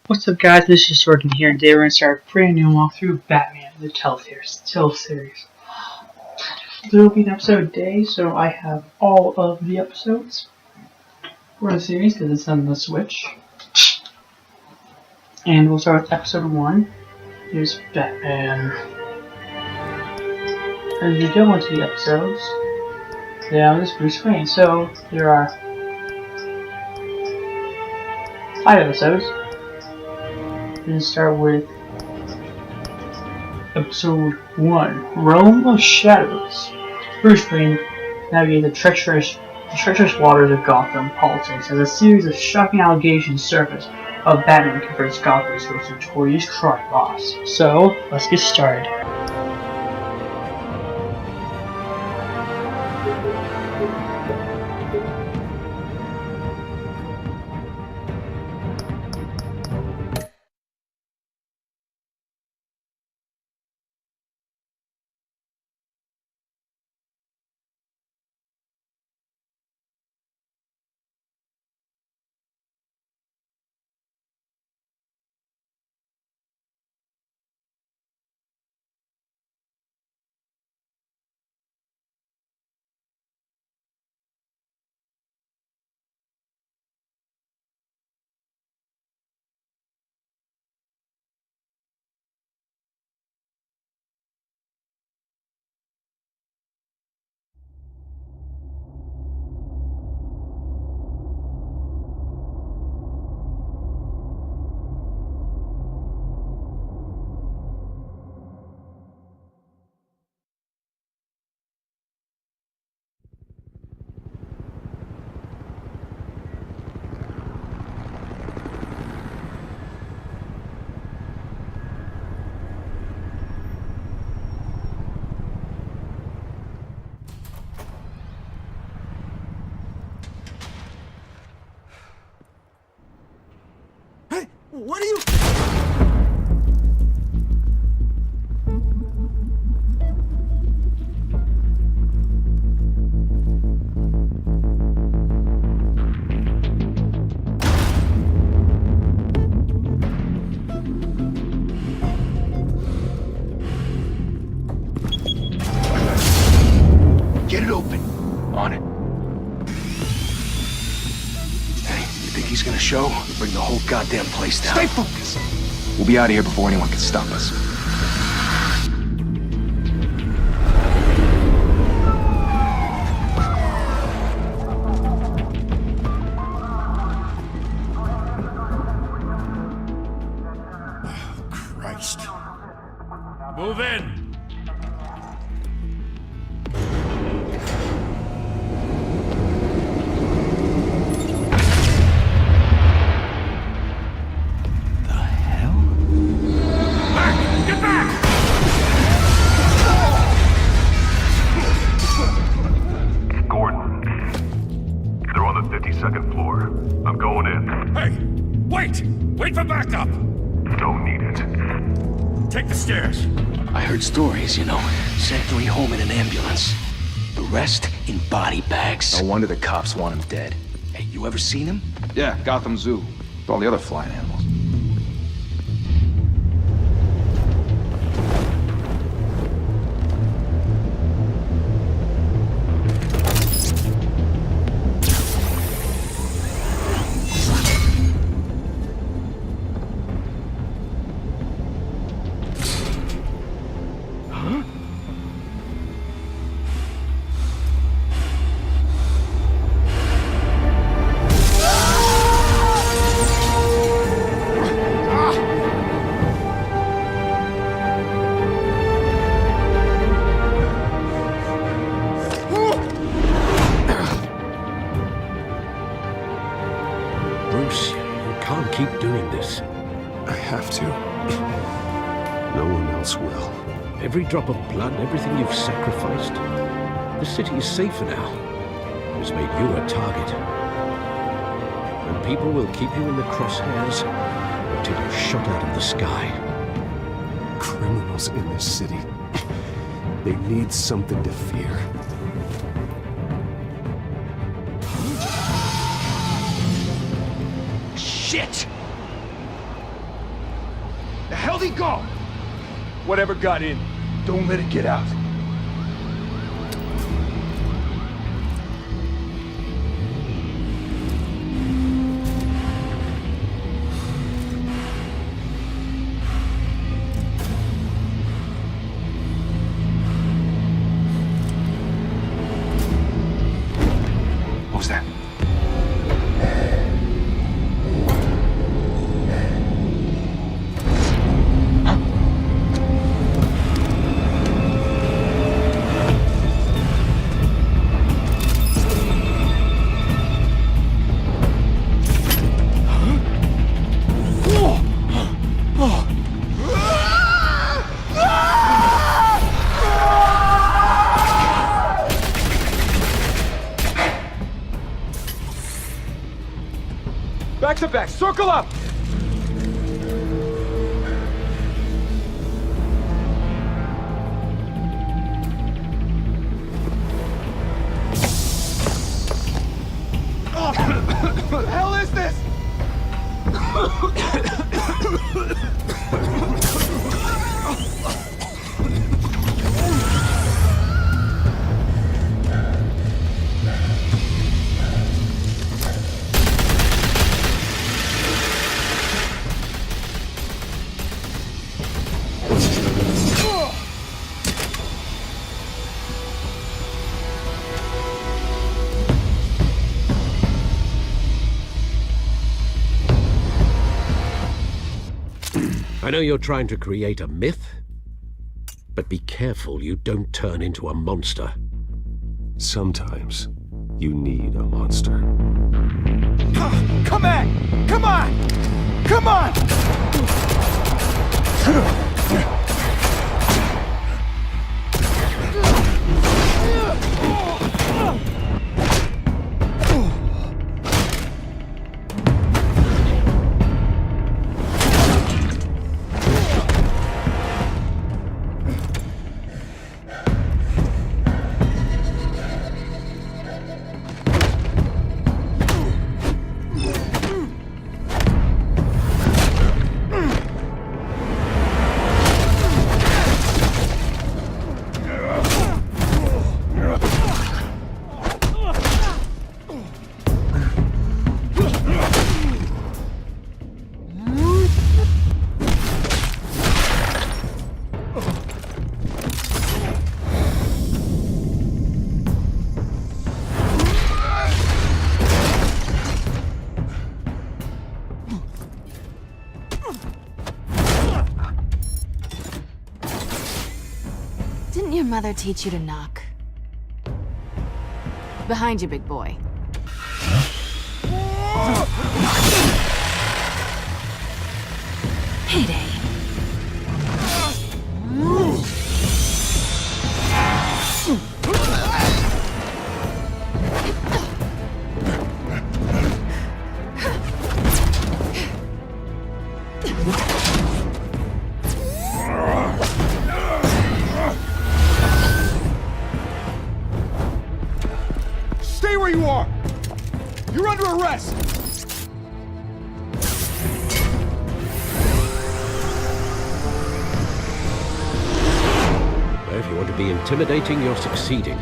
What's up, guys? This is Jordan here, and today we're going to start a brand new walkthrough of Batman, the Telltale series. There will be an episode a day, so I have all of the episodes for the series because it's on the Switch. And we'll start with episode 1. Here's Batman. As we go into the episodes, now this Bruce Wayne. So there are 5 episodes. We're going to start with Episode 1, Realm of Shadows. Bruce Wayne navigates the treacherous waters of Gotham politics as a series of shocking allegations surface of Batman converts Gotham's most notorious crime boss. So, let's get started. What are you... Get it open. On it. Hey, you think he's gonna show? Bring the whole goddamn place down. Stay focused! We'll be out of here before anyone can stop us. Oh, Christ. Move in! Second floor. I'm going in. Hey! Wait! Wait for backup! Don't need it. Take the stairs. I heard stories, you know. Sent 3 home in an ambulance. The rest in body bags. No wonder the cops want him dead. Hey, you ever seen him? Yeah, Gotham Zoo. With all the other flying animals. Bruce, you can't keep doing this. I have to. No one else will. Every drop of blood, everything you've sacrificed. The city is safer now. It has made you a target. And people will keep you in the crosshairs until you're shot out of the sky. Criminals in this city. They need something to fear. Shit! Baldy, go! Whatever got in, don't let it get out. What was that? Back to back, circle up! What the hell is this? I know you're trying to create a myth, but be careful you don't turn into a monster. Sometimes you need a monster. Come on! Come on! Come on! Didn't your mother teach you to knock? Behind you, big boy. Payday. Stay where you are! You're under arrest! If you want to be intimidating, you're succeeding.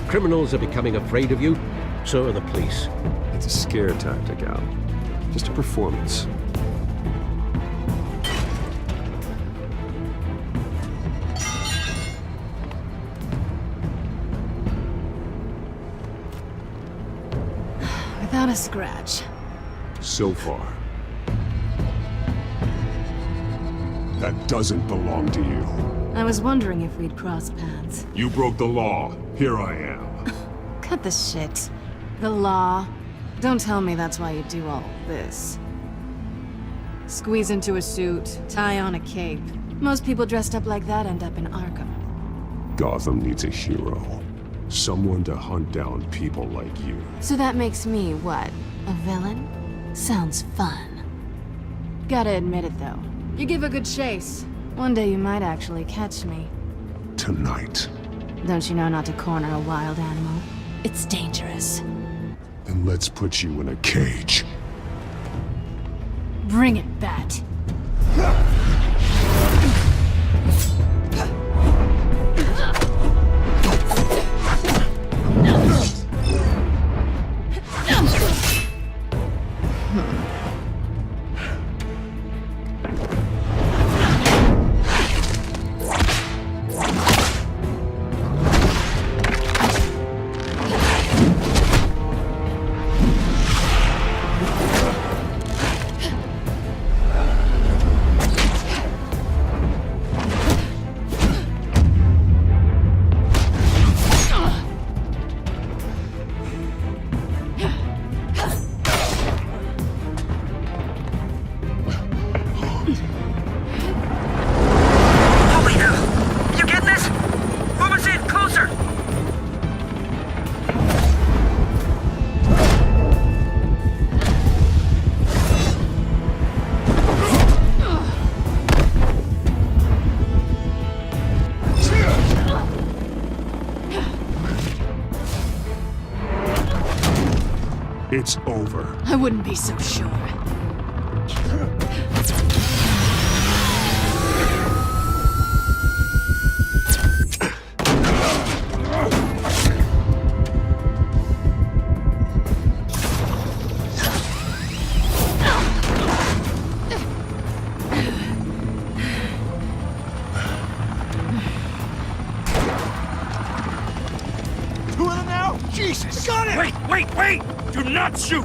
Criminals are becoming afraid of you, so are the police. It's a scare tactic, Al. Just a performance. Without a scratch. So far. That doesn't belong to you. I was wondering if we'd cross paths. You broke the law. Here I am. Cut the shit. The law. Don't tell me that's why you do all this. Squeeze into a suit, tie on a cape. Most people dressed up like that end up in Arkham. Gotham needs a hero. Someone to hunt down people like you. So that makes me, what, a villain? Sounds fun. Gotta admit it, though. You give a good chase. One day you might actually catch me. Tonight. Don't you know not to corner a wild animal? It's dangerous. Then let's put you in a cage. Bring it, Bat. It's over. I wouldn't be so sure. Who are them now? Jesus! Got it! Wait, wait, wait! Do not shoot!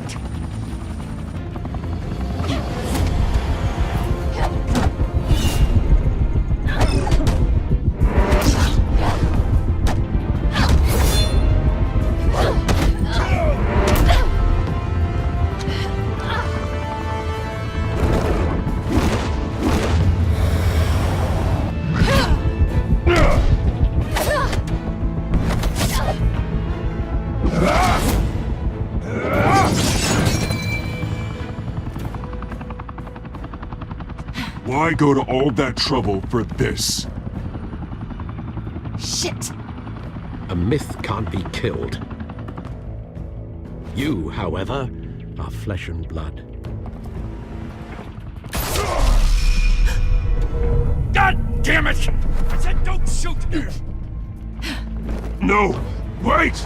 Why go to all that trouble for this? Shit! A myth can't be killed. You, however, are flesh and blood. God damn it! I said don't shoot! No! Wait!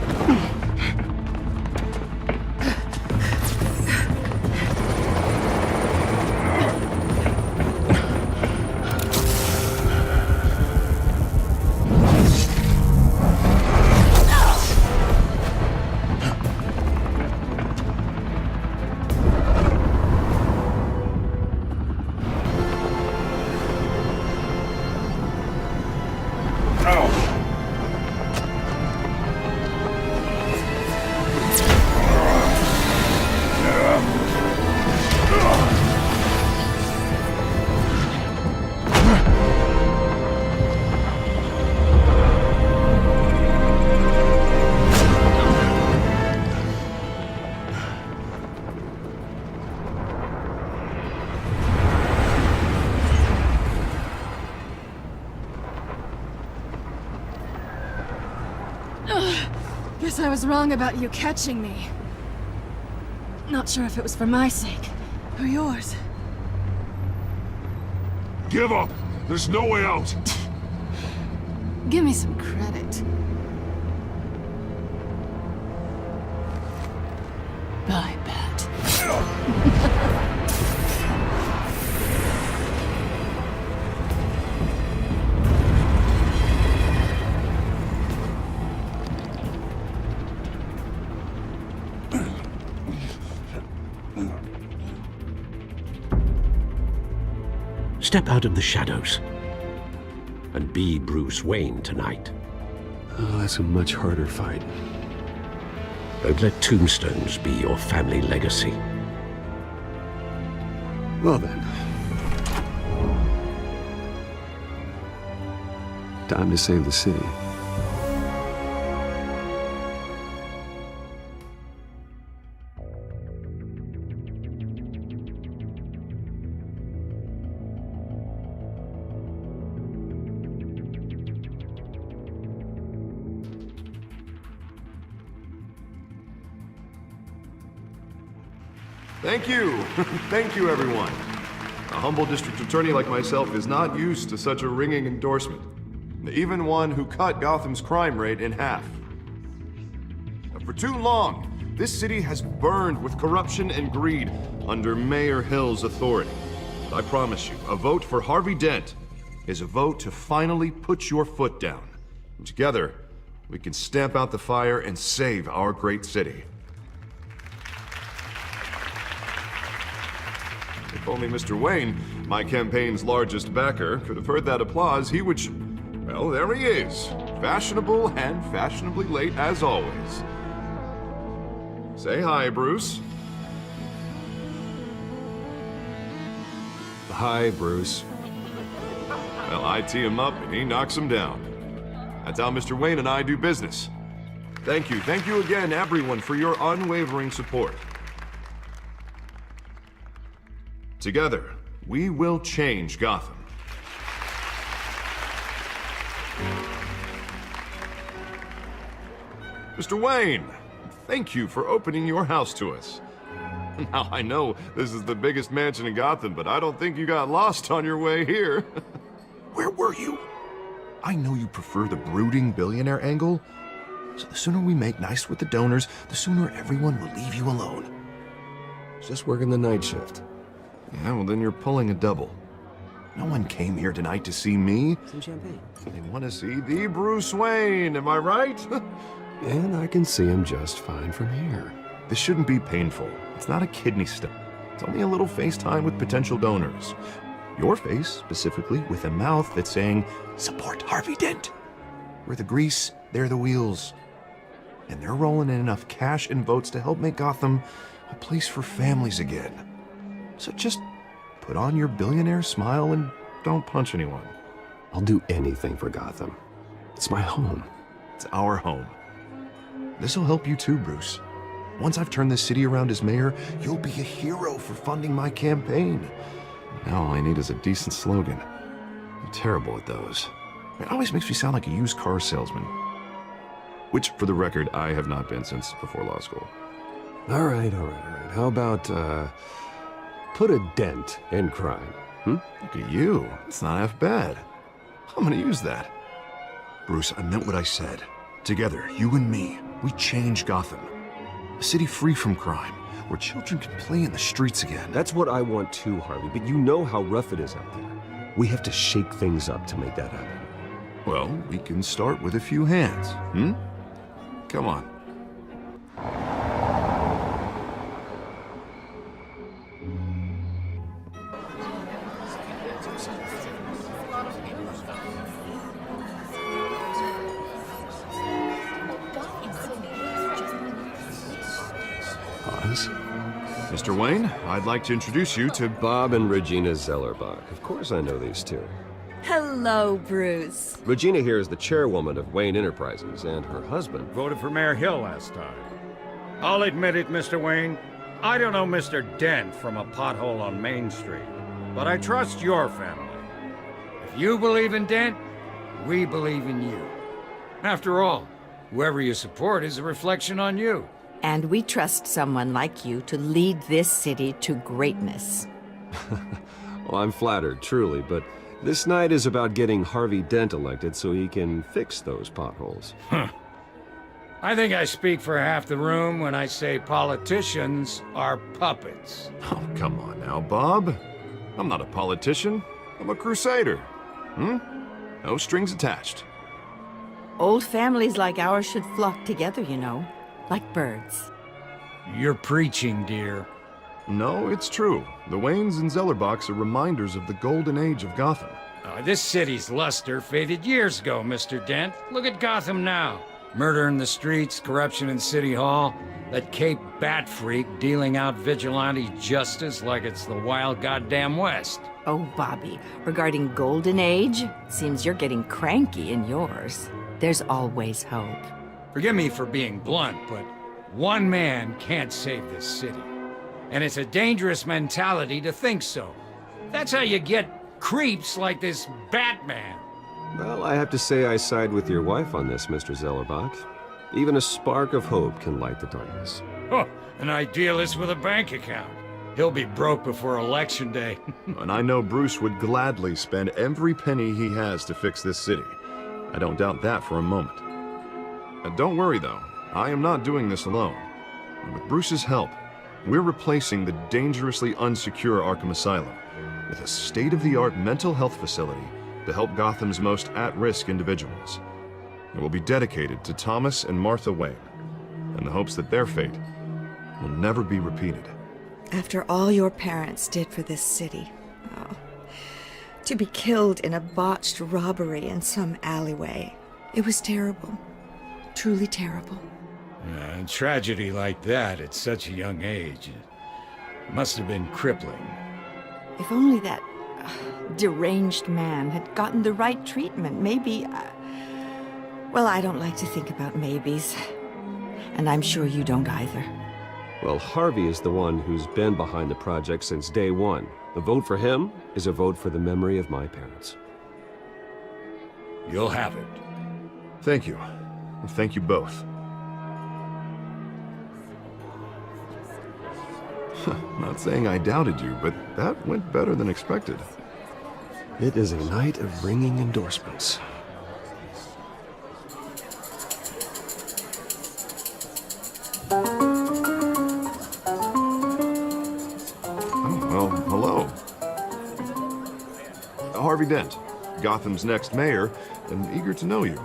Guess I was wrong about you catching me. Not sure if it was for my sake, or yours. Give up! There's no way out! Give me some credit. I bet. Step out of the shadows and be Bruce Wayne tonight. Oh, that's a much harder fight. Don't let tombstones be your family legacy. Well then. Time to save the city. Thank you. Thank you, everyone. A humble district attorney like myself is not used to such a ringing endorsement. Even one who cut Gotham's crime rate in half. For too long, this city has burned with corruption and greed under Mayor Hill's authority. I promise you, a vote for Harvey Dent is a vote to finally put your foot down. And together, we can stamp out the fire and save our great city. If only Mr. Wayne, my campaign's largest backer, could have heard that applause, he would well, there he is. Fashionable and fashionably late as always. Say hi, Bruce. Hi, Bruce. Well, I tee him up and he knocks him down. That's how Mr. Wayne and I do business. Thank you again, everyone, for your unwavering support. Together, we will change Gotham. Mr. Wayne, thank you for opening your house to us. Now, I know this is the biggest mansion in Gotham, but I don't think you got lost on your way here. Where were you? I know you prefer the brooding billionaire angle, so the sooner we make nice with the donors, the sooner everyone will leave you alone. Just working the night shift. Yeah, well then you're pulling a double. No one came here tonight to see me. Some champagne. They want to see the Bruce Wayne, am I right? And I can see him just fine from here. This shouldn't be painful. It's not a kidney stone. It's only a little FaceTime with potential donors. Your face, specifically, with a mouth that's saying, support Harvey Dent. We're the grease, they're the wheels. And they're rolling in enough cash and votes to help make Gotham a place for families again. So just put on your billionaire smile and don't punch anyone. I'll do anything for Gotham. It's my home. It's our home. This'll help you too, Bruce. Once I've turned this city around as mayor, you'll be a hero for funding my campaign. Now all I need is a decent slogan. I'm terrible at those. It always makes me sound like a used car salesman. Which, for the record, I have not been since before law school. All right. How about, put a dent in crime, Look at you. It's not half bad. I'm gonna use that. Bruce, I meant what I said. Together, you and me, we change Gotham. A city free from crime, where children can play in the streets again. That's what I want too, Harvey, but you know how rough it is out there. We have to shake things up to make that happen. Well, we can start with a few hands, Come on. Mr. Wayne, I'd like to introduce you to Bob and Regina Zellerbach. Of course I know these two. Hello, Bruce. Regina here is the chairwoman of Wayne Enterprises, and her husband... Voted for Mayor Hill last time. I'll admit it, Mr. Wayne. I don't know Mr. Dent from a pothole on Main Street, but I trust your family. If you believe in Dent, we believe in you. After all, whoever you support is a reflection on you. And we trust someone like you to lead this city to greatness. Well, I'm flattered, truly, but this night is about getting Harvey Dent elected so he can fix those potholes. I think I speak for half the room when I say politicians are puppets. Oh, come on now, Bob. I'm not a politician. I'm a crusader. No strings attached. Old families like ours should flock together, you know, like birds. You're preaching, dear. No, it's true. The Waynes and Zellerbachs are reminders of the golden age of Gotham. This city's luster faded years ago, Mr. Dent. Look at Gotham now. Murder in the streets, corruption in City Hall, that Cape Bat freak dealing out vigilante justice like it's the wild goddamn West. Oh, Bobby, regarding Golden Age, seems you're getting cranky in yours. There's always hope. Forgive me for being blunt, but one man can't save this city. And it's a dangerous mentality to think so. That's how you get creeps like this Batman. Well, I have to say I side with your wife on this, Mr. Zellerbach. Even a spark of hope can light the darkness. Oh, an idealist with a bank account. He'll be broke before Election Day. And I know Bruce would gladly spend every penny he has to fix this city. I don't doubt that for a moment. Don't worry, though. I am not doing this alone. And with Bruce's help, we're replacing the dangerously unsecure Arkham Asylum with a state-of-the-art mental health facility to help Gotham's most at-risk individuals. It will be dedicated to Thomas and Martha Wayne, in the hopes that their fate will never be repeated. After all your parents did for this city, oh, to be killed in a botched robbery in some alleyway, it was terrible. Truly terrible. A tragedy like that at such a young age must have been crippling. If only that deranged man had gotten the right treatment, maybe... well, I don't like to think about maybes. And I'm sure you don't either. Well, Harvey is the one who's been behind the project since day one. A vote for him is a vote for the memory of my parents. You'll have it. Thank you. Thank you both. Not saying I doubted you, but that went better than expected. It is a night of ringing endorsements. Well, hello. Harvey Dent, Gotham's next mayor, and eager to know you.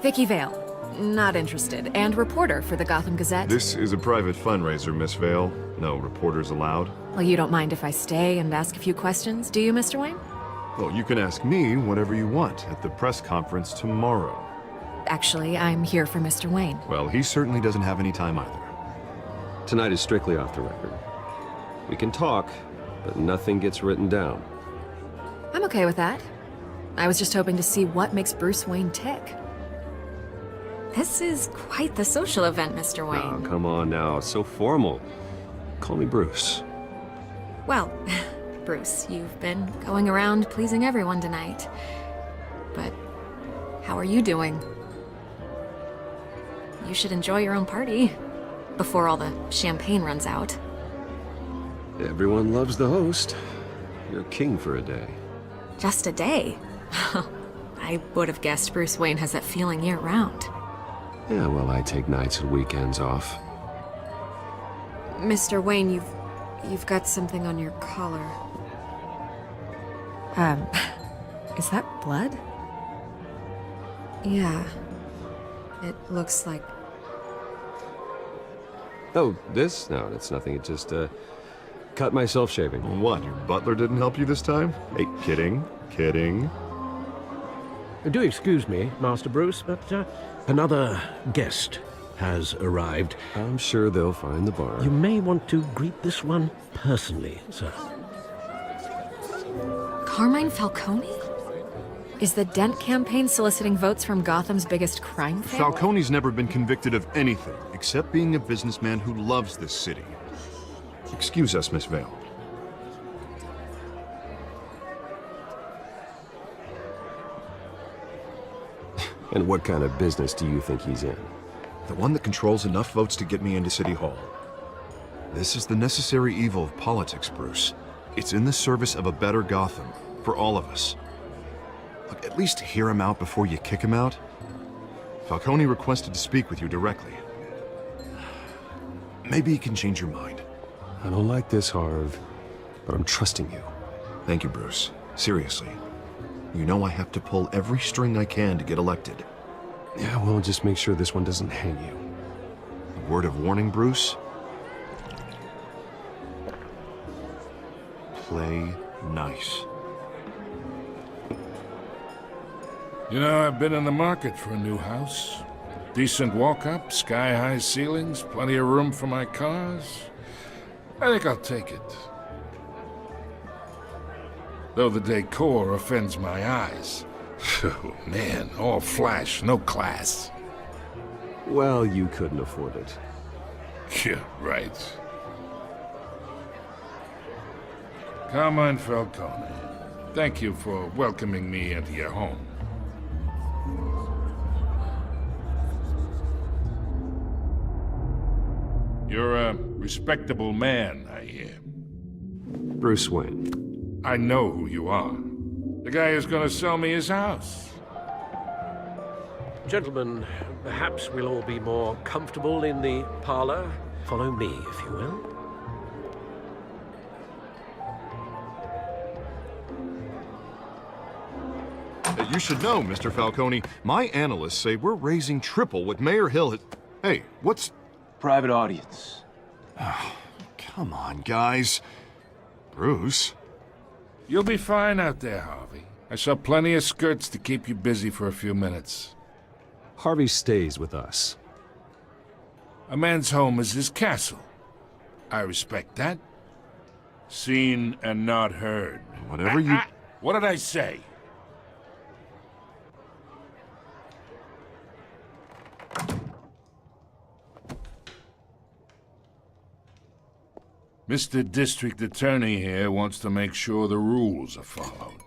Vicky Vale. Not interested. And reporter for the Gotham Gazette. This is a private fundraiser, Miss Vale. No reporters allowed. Well, you don't mind if I stay and ask a few questions, do you, Mr. Wayne? Well, you can ask me whatever you want at the press conference tomorrow. Actually, I'm here for Mr. Wayne. Well, he certainly doesn't have any time either. Tonight is strictly off the record. We can talk, but nothing gets written down. I'm okay with that. I was just hoping to see what makes Bruce Wayne tick. This is quite the social event, Mr. Wayne. Oh, come on now. It's so formal. Call me Bruce. Well, Bruce, you've been going around pleasing everyone tonight. But how are you doing? You should enjoy your own party before all the champagne runs out. Everyone loves the host. You're king for a day. Just a day? I would have guessed Bruce Wayne has that feeling year-round. Yeah, well, I take nights and weekends off. Mr. Wayne, you've got something on your collar. Is that blood? Yeah. It looks like... Oh, this? No, it's nothing. It just, cut myself shaving. What, your butler didn't help you this time? Hey, kidding. Kidding. Do excuse me, Master Bruce, but another guest has arrived. I'm sure they'll find the bar. You may want to greet this one personally, sir. Carmine Falcone? Is the Dent campaign soliciting votes from Gotham's biggest crime family? Falcone's never been convicted of anything except being a businessman who loves this city. Excuse us, Miss Vale. And what kind of business do you think he's in? The one that controls enough votes to get me into City Hall. This is the necessary evil of politics, Bruce. It's in the service of a better Gotham, for all of us. Look, at least hear him out before you kick him out. Falcone requested to speak with you directly. Maybe he can change your mind. I don't like this, Harv, but I'm trusting you. Thank you, Bruce. Seriously. You know I have to pull every string I can to get elected. Yeah, well, just make sure this one doesn't hang you. A word of warning, Bruce? Play nice. You know, I've been in the market for a new house. Decent walk-up, sky-high ceilings, plenty of room for my cars. I think I'll take it. Though the decor offends my eyes. Oh, man, all flash, no class. Well, you couldn't afford it. Yeah, right. Carmine Falcone, thank you for welcoming me into your home. You're a respectable man, I hear. Bruce Wayne. I know who you are. The guy who's gonna sell me his house. Gentlemen, perhaps we'll all be more comfortable in the parlor. Follow me, if you will. You should know, Mr. Falcone, my analysts say we're raising triple what Mayor Hill had... Hey, what's... Private audience. Oh, come on, guys. Bruce? You'll be fine out there, Harvey. I saw plenty of skirts to keep you busy for a few minutes. Harvey stays with us. A man's home is his castle. I respect that. Seen and not heard. Whatever you... What did I say? Mr. District Attorney here wants to make sure the rules are followed.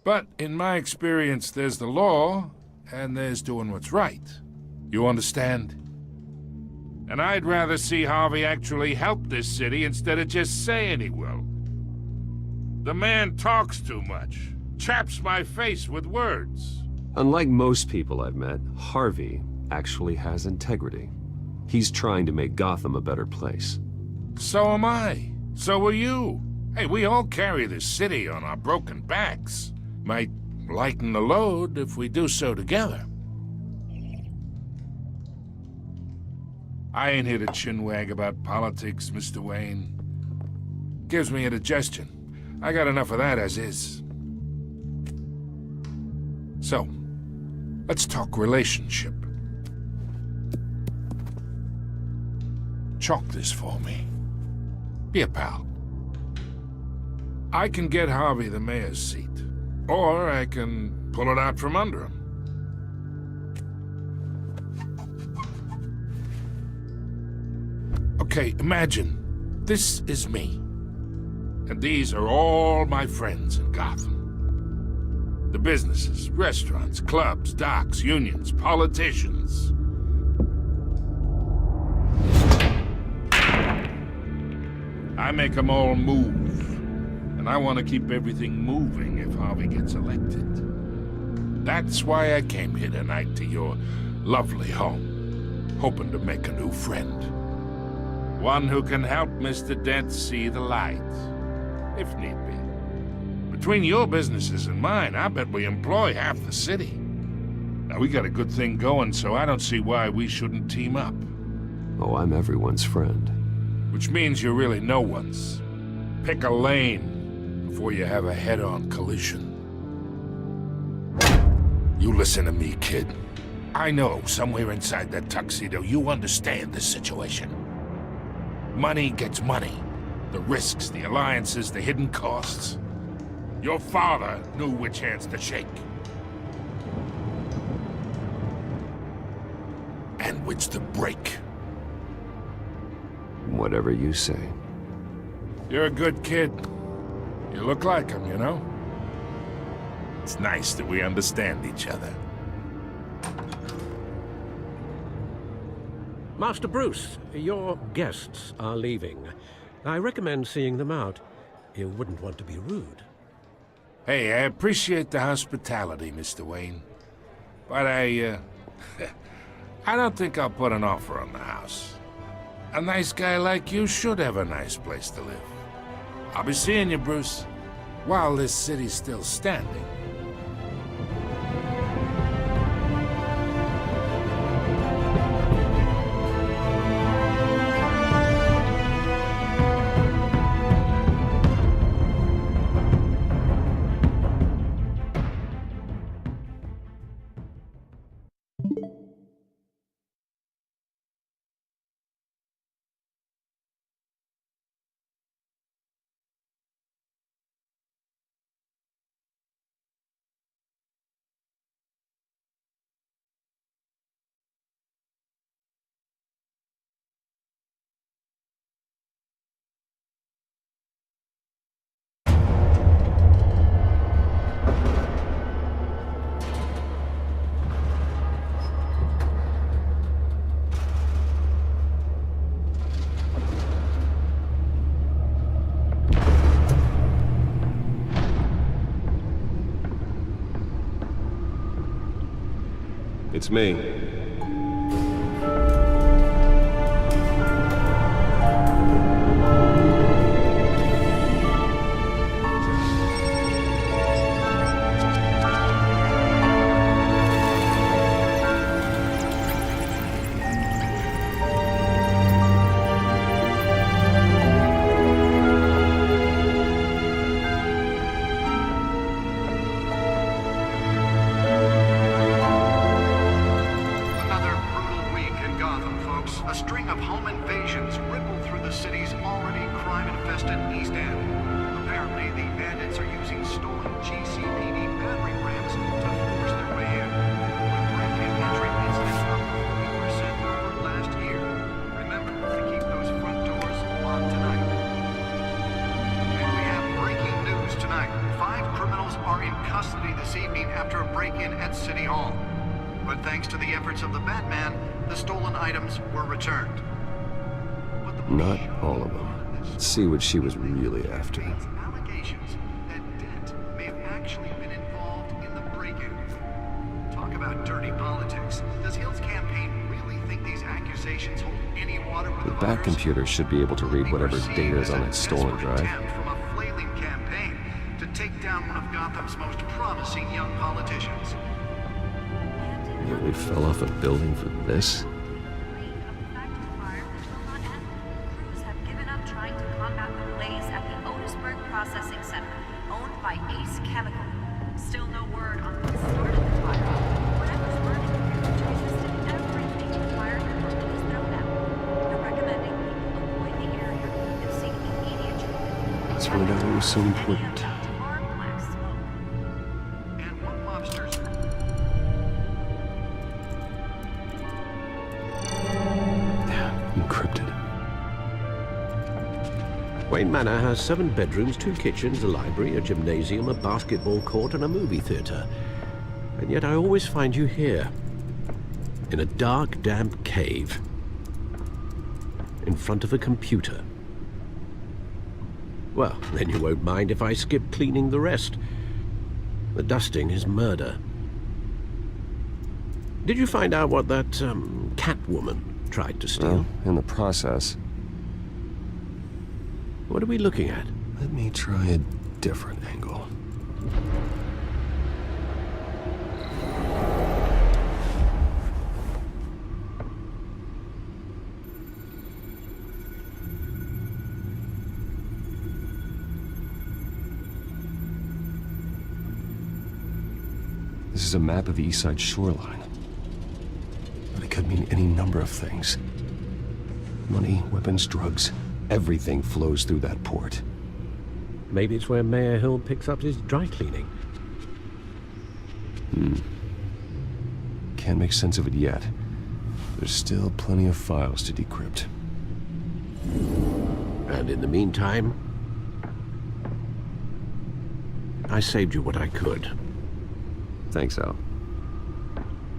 But in my experience, there's the law, and there's doing what's right. You understand? And I'd rather see Harvey actually help this city instead of just saying he will. The man talks too much, chaps my face with words. Unlike most people I've met, Harvey actually has integrity. He's trying to make Gotham a better place. So am I. So are you. Hey, we all carry this city on our broken backs. Might lighten the load if we do so together. I ain't here to chinwag about politics, Mr. Wayne. Gives me indigestion. I got enough of that as is. So, let's talk relationship. Chalk this for me. Be a pal. I can get Harvey the mayor's seat, or I can pull it out from under him. Okay, imagine this is me, and these are all my friends in Gotham. The businesses, restaurants, clubs, docks, unions, politicians. I make them all move. And I want to keep everything moving if Harvey gets elected. That's why I came here tonight to your lovely home, hoping to make a new friend. One who can help Mr. Dent see the light, if need be. Between your businesses and mine, I bet we employ half the city. Now, we got a good thing going, so I don't see why we shouldn't team up. Oh, I'm everyone's friend. Which means you're really no one's. Pick a lane before you have a head-on collision. You listen to me, kid. I know somewhere inside that tuxedo you understand the situation. Money gets money. The risks, the alliances, the hidden costs. Your father knew which hands to shake. And which to break. Whatever you say. You're a good kid. You look like him, you know? It's nice that we understand each other. Master Bruce, your guests are leaving. I recommend seeing them out. You wouldn't want to be rude. Hey, I appreciate the hospitality, Mr. Wayne. But I don't think I'll put an offer on the house. A nice guy like you should have a nice place to live. I'll be seeing you, Bruce, while this city's still standing. It's me. Not all of them. Let's see what she was really after. Allegations that Dent may have actually been involved in the break-in. Talk about dirty politics. Does Hill's campaign really think these accusations hold any water with The back computer should be able to read whatever data is on that stolen drive. From a flailing campaign to take down one of Gotham's most promising young politicians. Nearly fell off a building for this? Let's find out what was so important. Encrypted. Wayne Manor has 7 bedrooms, 2 kitchens, a library, a gymnasium, a basketball court, and a movie theater. And yet I always find you here, in a dark, damp cave, in front of a computer. Well, then you won't mind if I skip cleaning the rest. The dusting is murder. Did you find out what that, Catwoman tried to steal? Well, in the process. What are we looking at? Let me try a different angle. This is a map of the East Side shoreline. But it could mean any number of things. Money, weapons, drugs, everything flows through that port. Maybe it's where Mayor Hill picks up his dry cleaning. Can't make sense of it yet. There's still plenty of files to decrypt. And in the meantime, I saved you what I could. Thanks, Al.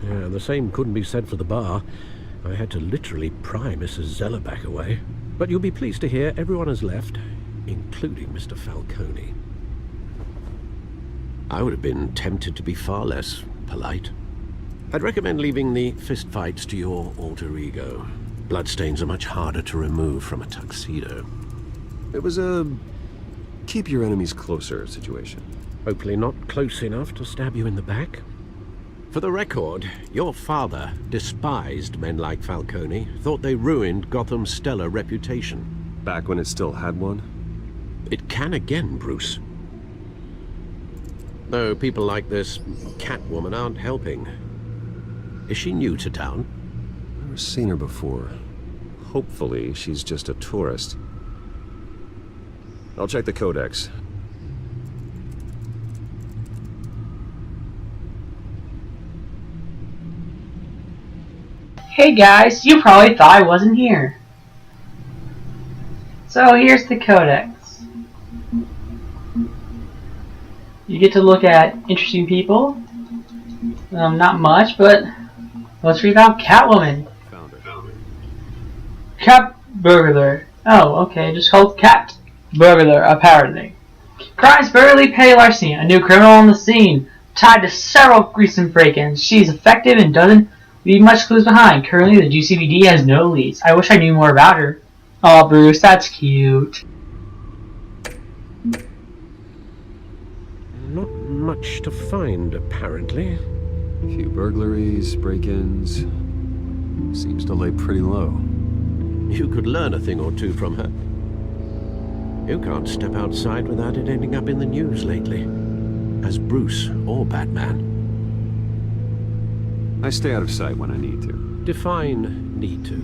Yeah, the same couldn't be said for the bar. I had to literally pry Mrs. Zeller back away. But you'll be pleased to hear everyone has left, including Mr. Falcone. I would have been tempted to be far less polite. I'd recommend leaving the fistfights to your alter ego. Bloodstains are much harder to remove from a tuxedo. It was a keep your enemies closer situation. Hopefully not close enough to stab you in the back. For the record, your father despised men like Falcone, thought they ruined Gotham's stellar reputation. Back when it still had one? It can again, Bruce. Though people like this Catwoman aren't helping. Is she new to town? Never seen her before. Hopefully, she's just a tourist. I'll check the codex. Hey guys, you probably thought I wasn't here. So here's the codex. You get to look at interesting people. Not much, but let's read about Catwoman. Found her. Cat burglar. Oh, okay, just called Cat burglar, apparently. Crimes barely pay larceny. A new criminal on the scene. tied to several recent break-ins. She is effective and doesn't leave much clues behind. Currently, the GCPD has no leads. I wish I knew more about her. Oh, Bruce, that's cute. Not much to find, apparently. A few burglaries, break-ins. Seems to lay pretty low. You could learn a thing or two from her. You can't step outside without it ending up in the news lately. As Bruce or Batman. I stay out of sight when I need to. Define need to.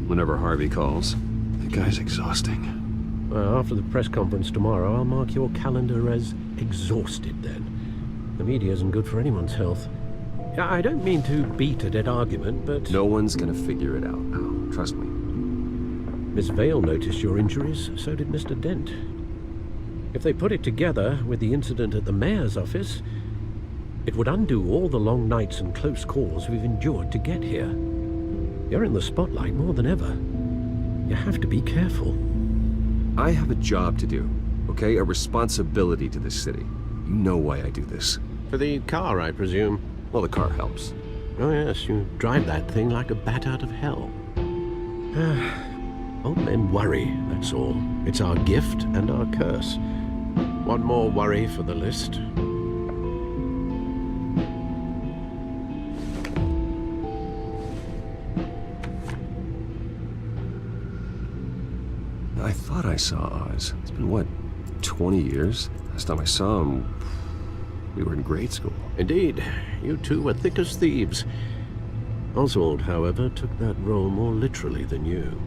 Whenever Harvey calls. That guy's exhausting. Well, after the press conference tomorrow, I'll mark your calendar as exhausted then. The media isn't good for anyone's health. I don't mean to beat a dead argument, but... No one's gonna figure it out now. Trust me. Miss Vale noticed your injuries, so did Mr. Dent. If they put it together with the incident at the mayor's office, it would undo all the long nights and close calls we've endured to get here. You're in the spotlight more than ever. You have to be careful. I have a job to do, okay? A responsibility to this city. You know why I do this. For the car, I presume. Well, the car helps. Oh yes, you drive that thing like a bat out of hell. Old men worry, that's all. It's our gift and our curse. One more worry for the list. I thought I saw Oz. It's been, what, 20 years? Last time I saw him, we were in grade school. Indeed. You two were thick as thieves. Oswald, however, took that role more literally than you.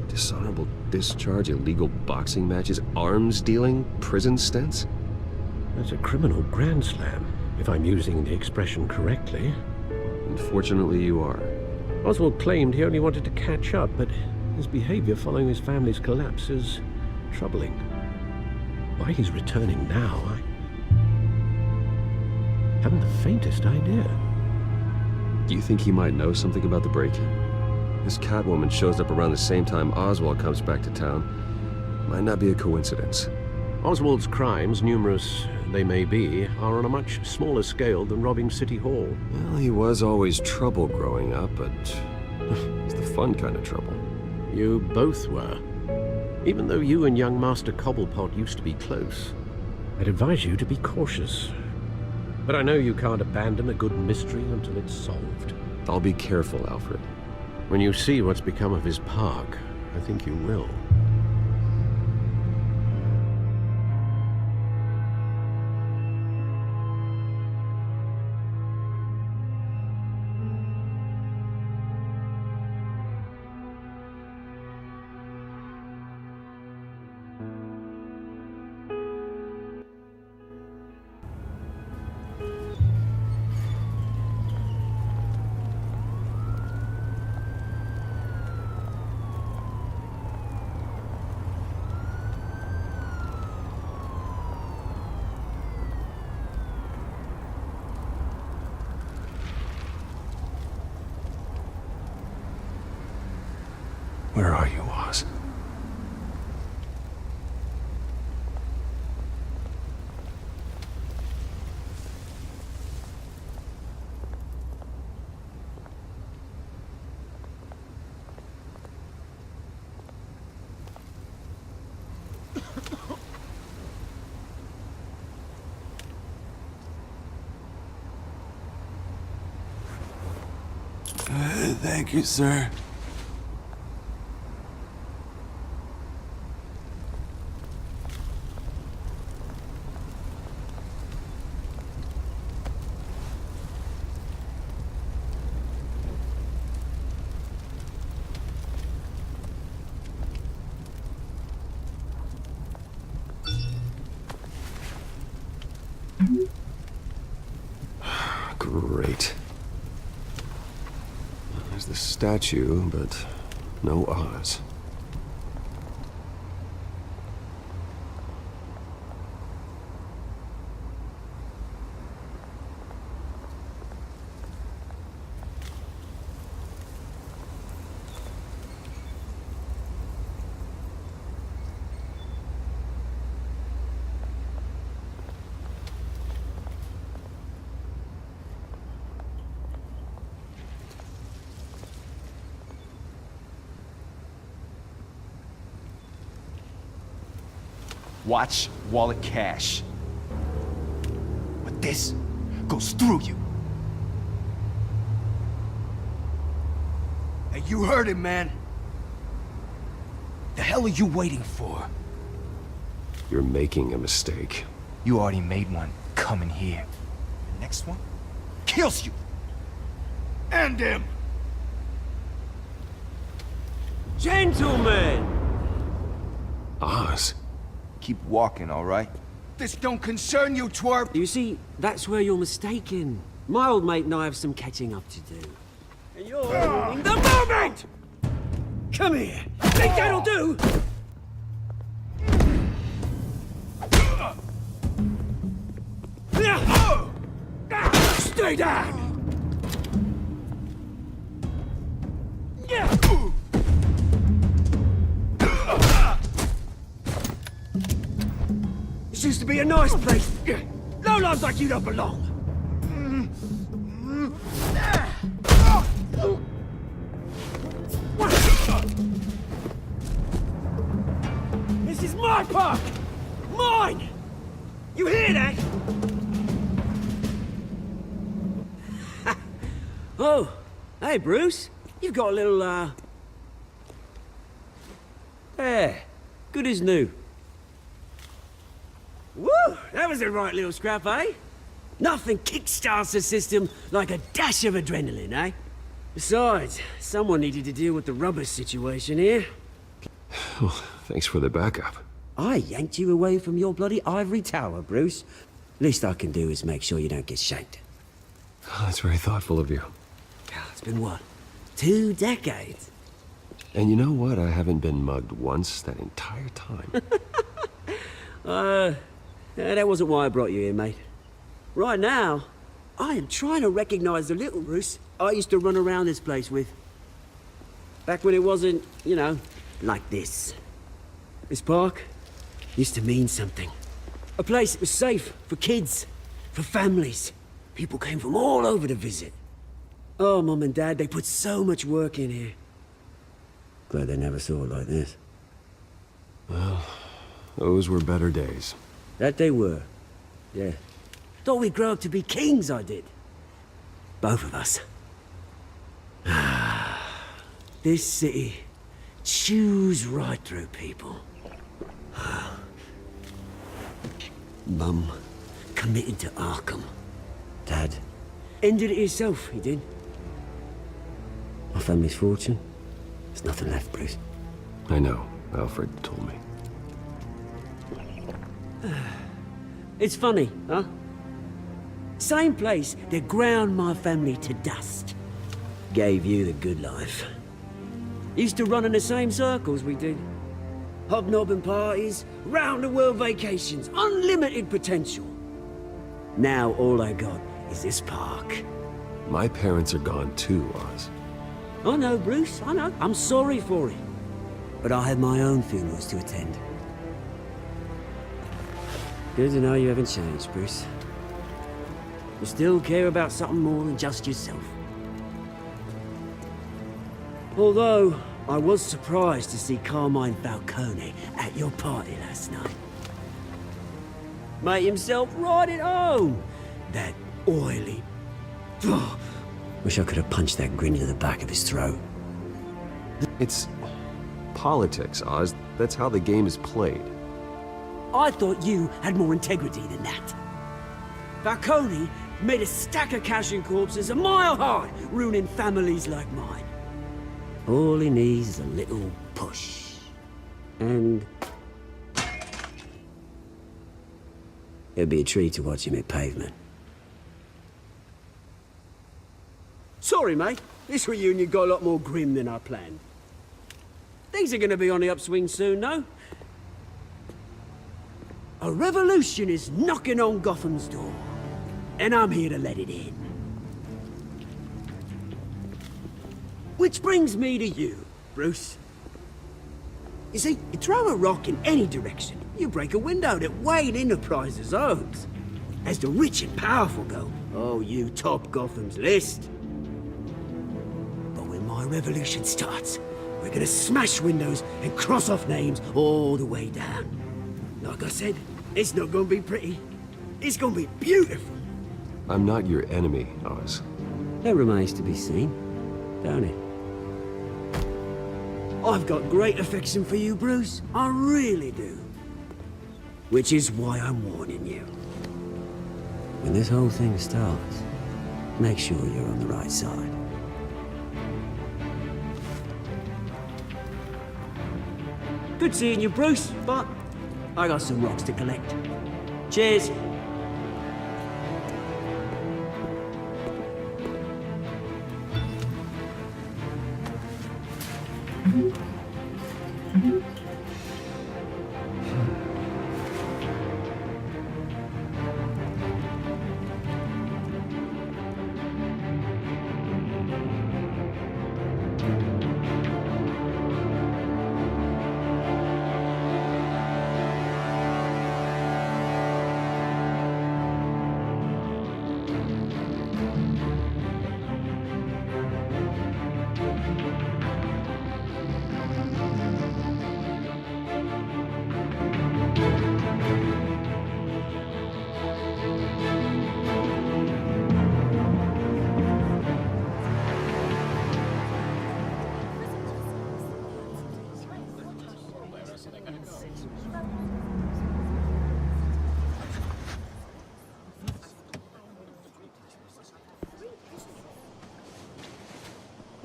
Dishonorable discharge, illegal boxing matches, arms dealing, prison stints? That's a criminal grand slam, if I'm using the expression correctly. Unfortunately, you are. Oswald claimed he only wanted to catch up, but his behavior following his family's collapse is troubling. Why he's returning now, I haven't the faintest idea. Do you think he might know something about the break-in? This Catwoman shows up around the same time Oswald comes back to town. Might not be a coincidence. Oswald's crimes, numerous they may be, are on a much smaller scale than robbing City Hall. Well, he was always trouble growing up, but it's the fun kind of trouble. You both were. Even though you and young Master Cobblepot used to be close, I'd advise you to be cautious. But I know you can't abandon a good mystery until it's solved. I'll be careful, Alfred. When you see what's become of his park, I think you will. Where are you, Oz? Thank you, sir. Great. There's the statue, but no Oz. Watch wallet cash. But this goes through you. Hey, you heard him, man. The hell are you waiting for? You're making a mistake. You already made one coming here. The next one kills you. End him! Gentlemen! Oz. Keep walking, all right? This don't concern you, twerp! You see, that's where you're mistaken. My old mate and I have some catching up to do. And you're ruining the moment! Come here! Think that'll do? Stay down! This used to be a nice place. Lowlifes like you don't belong. This is my park! Mine! You hear that? Oh, hey Bruce. You've got a little, There. Good as new. Woo! That was a right little scrap, eh? Nothing kickstarts the system like a dash of adrenaline, eh? Besides, someone needed to deal with the rubber situation here. Oh, thanks for the backup. I yanked you away from your bloody ivory tower, Bruce. Least I can do is make sure you don't get shanked. Oh, that's very thoughtful of you. It's been what? 2 decades? And you know what? I haven't been mugged once that entire time. That wasn't why I brought you here, mate. Right now, I am trying to recognize the little Bruce I used to run around this place with. Back when it wasn't, you know, like this. This park used to mean something. A place that was safe for kids, for families. People came from all over to visit. Oh, Mum and Dad, they put so much work in here. Glad they never saw it like this. Well, those were better days. That they were. Yeah. Thought we'd grow up to be kings, I did. Both of us. This city chews right through people. Mum committed to Arkham. Dad ended it himself, he did. My family's fortune. There's nothing left, Bruce. I know. Alfred told me. It's funny, huh? Same place that ground my family to dust. Gave you the good life. Used to run in the same circles we did. Hobnobbing parties, round-the-world vacations, unlimited potential. Now all I got is this park. My parents are gone too, Oz. I know, Bruce, I know. I'm sorry for it. But I have my own funerals to attend. Good to know you haven't changed, Bruce. You still care about something more than just yourself. Although, I was surprised to see Carmine Falcone at your party last night. Made himself right at home. That oily... Wish I could have punched that grin into the back of his throat. It's politics, Oz. That's how the game is played. I thought you had more integrity than that. Falcone made a stack of cash and corpses a mile high, ruining families like mine. All he needs is a little push. And... it'd be a treat to watch him hit pavement. Sorry, mate. This reunion got a lot more grim than I planned. Things are gonna be on the upswing soon, no? A revolution is knocking on Gotham's door. And I'm here to let it in. Which brings me to you, Bruce. You see, you throw a rock in any direction, you break a window that Wayne Enterprises owns. As the rich and powerful go, oh, you top Gotham's list. But when my revolution starts, we're gonna smash windows and cross off names all the way down. Like I said, it's not gonna be pretty. It's gonna be beautiful. I'm not your enemy, Oz. That remains to be seen, don't it? I've got great affection for you, Bruce. I really do. Which is why I'm warning you. When this whole thing starts, make sure you're on the right side. Good seeing you, Bruce, but I got some rocks to collect. Cheers.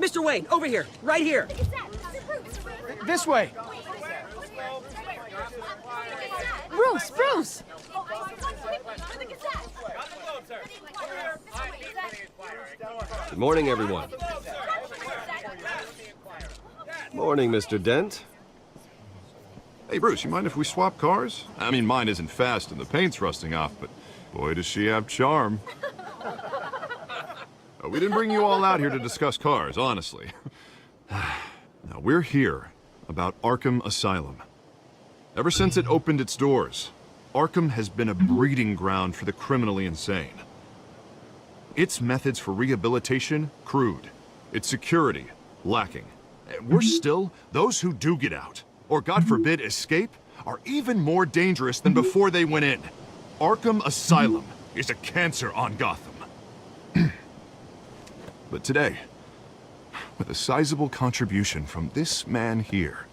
Mr. Wayne, over here, right here. This way. Bruce, Bruce! Good morning, everyone. Morning, Mr. Dent. Hey, Bruce, you mind if we swap cars? I mean, mine isn't fast and the paint's rusting off, but boy, does she have charm. We didn't bring you all out here to discuss cars, honestly. Now, we're here about Arkham Asylum. Ever since it opened its doors, Arkham has been a breeding ground for the criminally insane. Its methods for rehabilitation, crude. Its security, lacking. And worse still, those who do get out, or God forbid escape, are even more dangerous than before they went in. Arkham Asylum is a cancer on Gotham. But today, with a sizable contribution from this man here,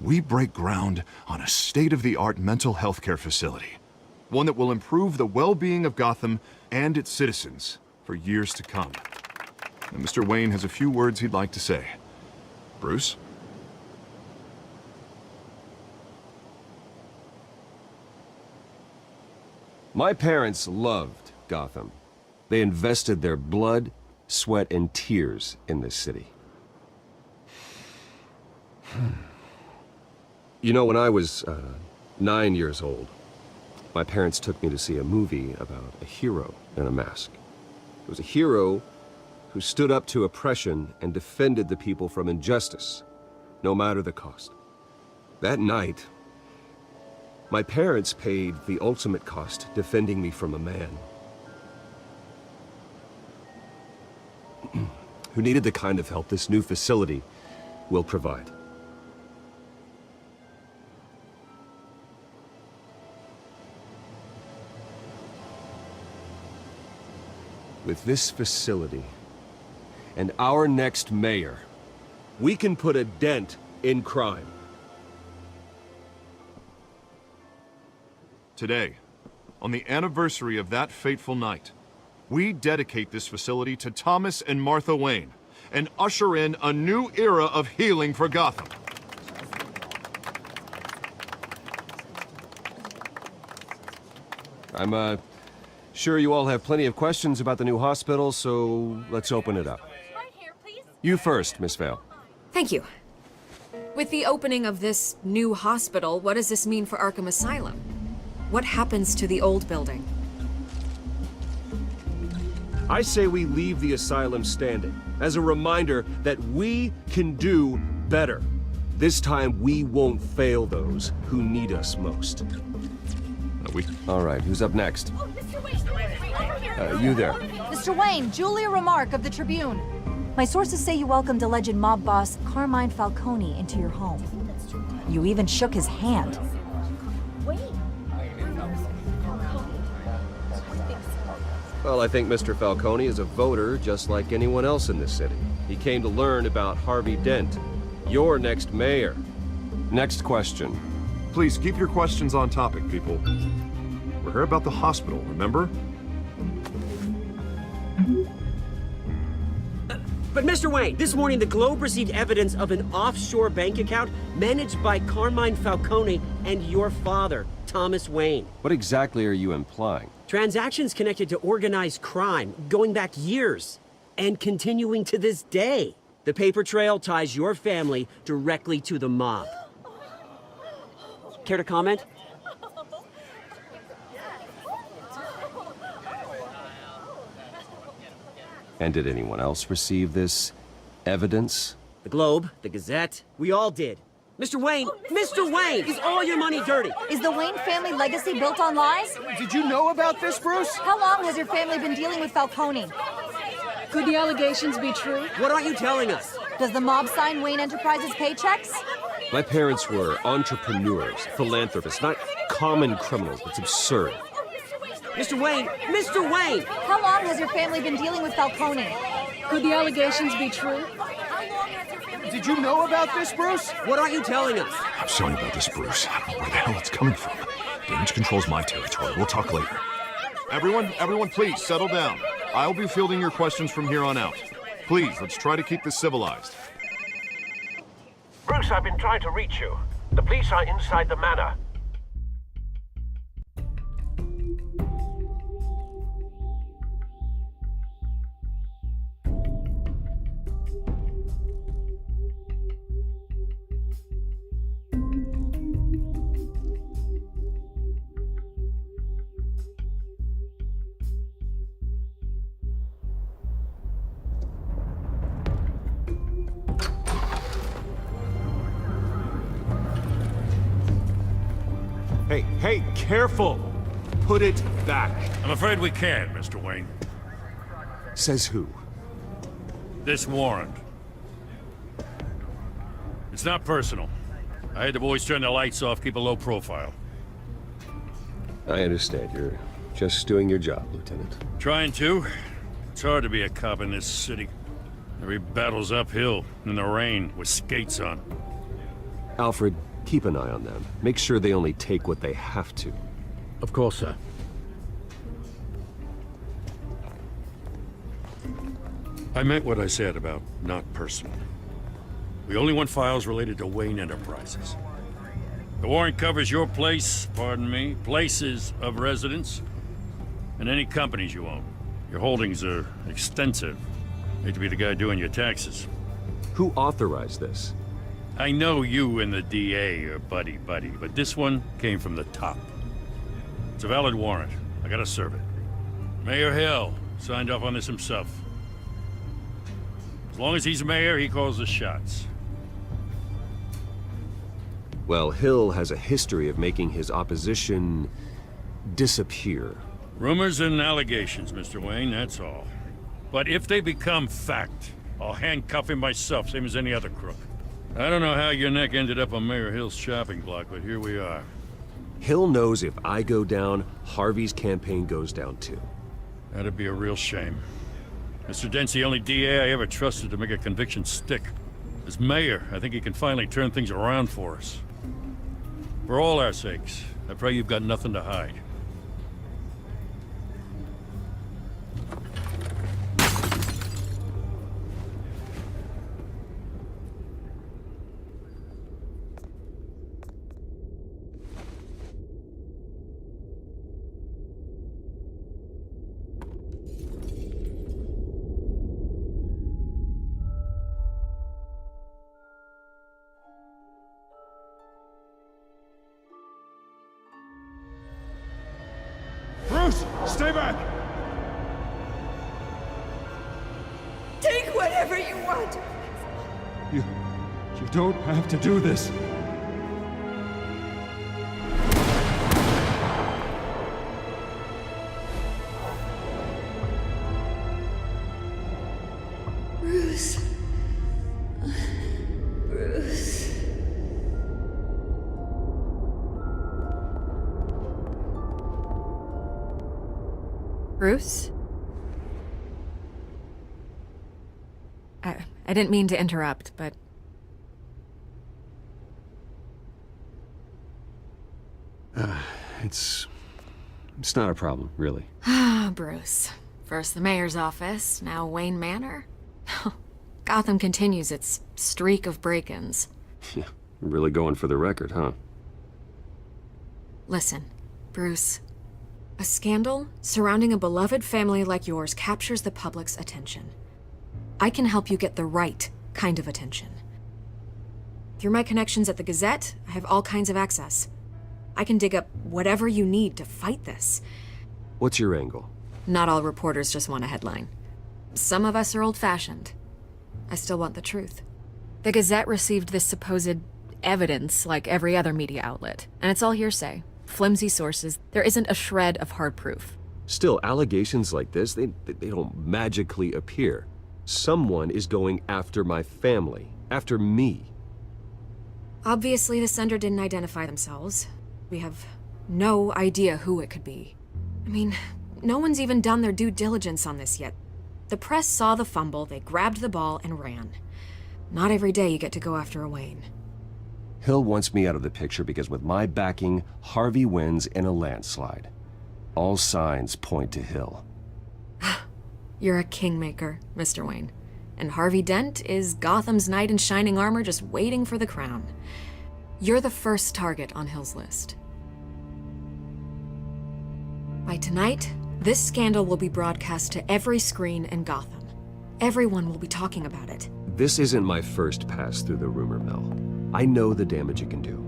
we break ground on a state-of-the-art mental health care facility. One that will improve the well-being of Gotham and its citizens for years to come. And Mr. Wayne has a few words he'd like to say. Bruce? My parents loved Gotham. They invested their blood, sweat, and tears in this city. You know, when I was 9 years old, my parents took me to see a movie about a hero in a mask. It was a hero who stood up to oppression and defended the people from injustice, no matter the cost. That night, my parents paid the ultimate cost defending me from a man who needed the kind of help this new facility will provide. With this facility and our next mayor, we can put a dent in crime. Today, on the anniversary of that fateful night, we dedicate this facility to Thomas and Martha Wayne and usher in a new era of healing for Gotham. I'm sure you all have plenty of questions about the new hospital, so let's open it up. You first, Miss Vale. Thank you. With the opening of this new hospital, what does this mean for Arkham Asylum? What happens to the old building? I say we leave the asylum standing, as a reminder that we can do better. This time we won't fail those who need us most. All right, who's up next? You there. Mr. Wayne, Julia Remark of the Tribune. My sources say you welcomed alleged mob boss Carmine Falcone into your home. You even shook his hand. Well, I think Mr. Falcone is a voter just like anyone else in this city. He came to learn about Harvey Dent, your next mayor. Next question. Please keep your questions on topic, people. We're here about the hospital, remember? But Mr. Wayne, this morning the Globe received evidence of an offshore bank account managed by Carmine Falcone and your father, Thomas Wayne. What exactly are you implying? Transactions connected to organized crime, going back years, and continuing to this day. The paper trail ties your family directly to the mob. Care to comment? And did anyone else receive this evidence? The Globe, the Gazette, we all did. Mr. Wayne, is all your money dirty? Is the Wayne family legacy built on lies? Did you know about this, Bruce? How long has your family been dealing with Falcone? Could the allegations be true? What aren't you telling us? Does the mob sign Wayne Enterprises paychecks? My parents were entrepreneurs, philanthropists, not common criminals. It's absurd. Mr. Wayne! How long has your family been dealing with Falcone? Could the allegations be true? Did you know about this, Bruce? What aren't you telling us? I'm sorry about this, Bruce. I don't know where the hell it's coming from. Damage control's my territory. We'll talk later. Everyone, please settle down. I'll be fielding your questions from here on out. Please, let's try to keep this civilized. Bruce, I've been trying to reach you. The police are inside the manor. Hey, careful! Put it back. I'm afraid we can't, Mr. Wayne. Says who? This warrant. It's not personal. I had the boys turn the lights off, keep a low profile. I understand. You're just doing your job, Lieutenant. Trying to. It's hard to be a cop in this city. Every battle's uphill, in the rain, with skates on. Alfred, keep an eye on them. Make sure they only take what they have to. Of course, sir. I meant what I said about not personal. We only want files related to Wayne Enterprises. The warrant covers your place, pardon me, places of residence, and any companies you own. Your holdings are extensive. Hate to be the guy doing your taxes. Who authorized this? I know you and the DA are buddy-buddy, but this one came from the top. It's a valid warrant. I gotta serve it. Mayor Hill signed off on this himself. As long as he's mayor, he calls the shots. Well, Hill has a history of making his opposition disappear. Rumors and allegations, Mr. Wayne, that's all. But if they become fact, I'll handcuff him myself, same as any other crook. I don't know how your neck ended up on Mayor Hill's shopping block, but here we are. Hill knows if I go down, Harvey's campaign goes down too. That'd be a real shame. Mr. Dent's the only DA I ever trusted to make a conviction stick. As mayor, I think he can finally turn things around for us. For all our sakes, I pray you've got nothing to hide. Bruce, stay back! Take whatever you want. You don't have to do this. Bruce. Bruce. Bruce? I didn't mean to interrupt, but... It's not a problem, really. Ah, Bruce. First the mayor's office, now Wayne Manor. Gotham continues its streak of break-ins. Yeah, really going for the record, huh? Listen, Bruce. A scandal surrounding a beloved family like yours captures the public's attention. I can help you get the right kind of attention. Through my connections at the Gazette, I have all kinds of access. I can dig up whatever you need to fight this. What's your angle? Not all reporters just want a headline. Some of us are old-fashioned. I still want the truth. The Gazette received this supposed evidence like every other media outlet, and it's all hearsay. Flimsy sources. There isn't a shred of hard proof. Still, allegations like this, they don't magically appear. Someone is going after my family, after me. Obviously, the sender didn't identify themselves. We have no idea who it could be. I mean, no one's even done their due diligence on this yet. The press saw the fumble, they grabbed the ball and ran. Not every day you get to go after a Wayne. Hill wants me out of the picture because with my backing, Harvey wins in a landslide. All signs point to Hill. You're a kingmaker, Mr. Wayne. And Harvey Dent is Gotham's knight in shining armor just waiting for the crown. You're the first target on Hill's list. By tonight, this scandal will be broadcast to every screen in Gotham. Everyone will be talking about it. This isn't my first pass through the rumor mill. I know the damage it can do.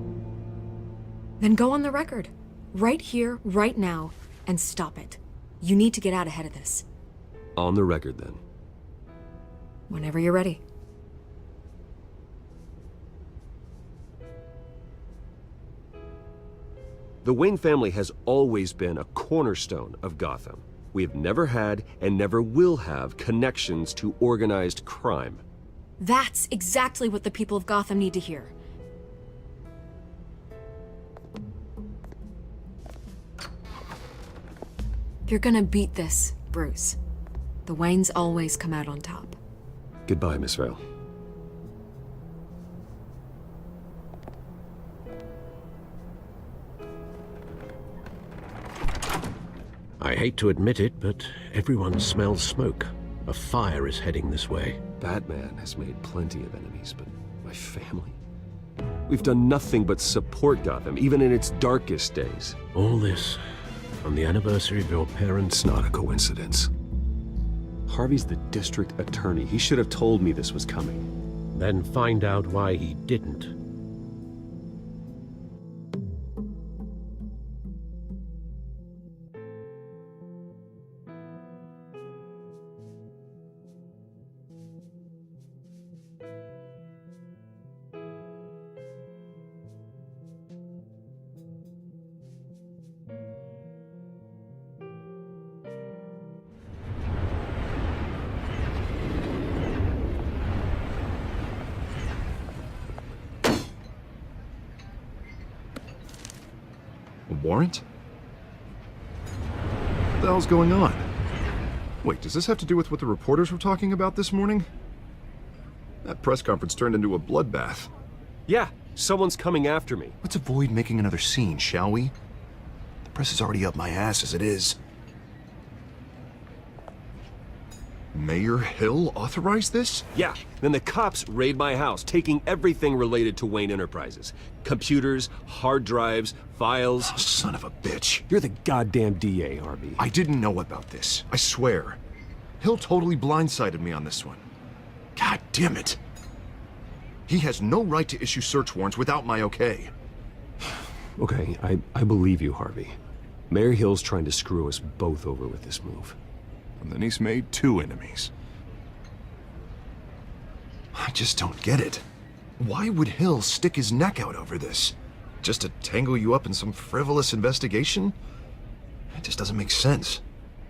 Then go on the record. Right here, right now, and stop it. You need to get out ahead of this. On the record, then. Whenever you're ready. The Wayne family has always been a cornerstone of Gotham. We have never had and never will have connections to organized crime. That's exactly what the people of Gotham need to hear. You're gonna beat this, Bruce. The Waynes always come out on top. Goodbye, Miss Vale. I hate to admit it, but everyone smells smoke. A fire is heading this way. Batman has made plenty of enemies, but my family? We've done nothing but support Gotham, even in its darkest days. All this on the anniversary of your parents'... It's not a coincidence. Harvey's the district attorney. He should have told me this was coming. Then find out why he didn't. Warrant? What the hell's going on? Wait, does this have to do with what the reporters were talking about this morning? That press conference turned into a bloodbath. Yeah, someone's coming after me. Let's avoid making another scene, shall we? The press is already up my ass as it is. Mayor Hill authorized this? Yeah, then the cops raid my house, taking everything related to Wayne Enterprises. Computers, hard drives, files. Oh, son of a bitch. You're the goddamn DA, Harvey. I didn't know about this, I swear. Hill totally blindsided me on this one. God damn it. He has no right to issue search warrants without my okay. Okay, I believe you, Harvey. Mayor Hill's trying to screw us both over with this move. And then he's made two enemies. I just don't get it. Why would Hill stick his neck out over this? Just to tangle you up in some frivolous investigation? It just doesn't make sense.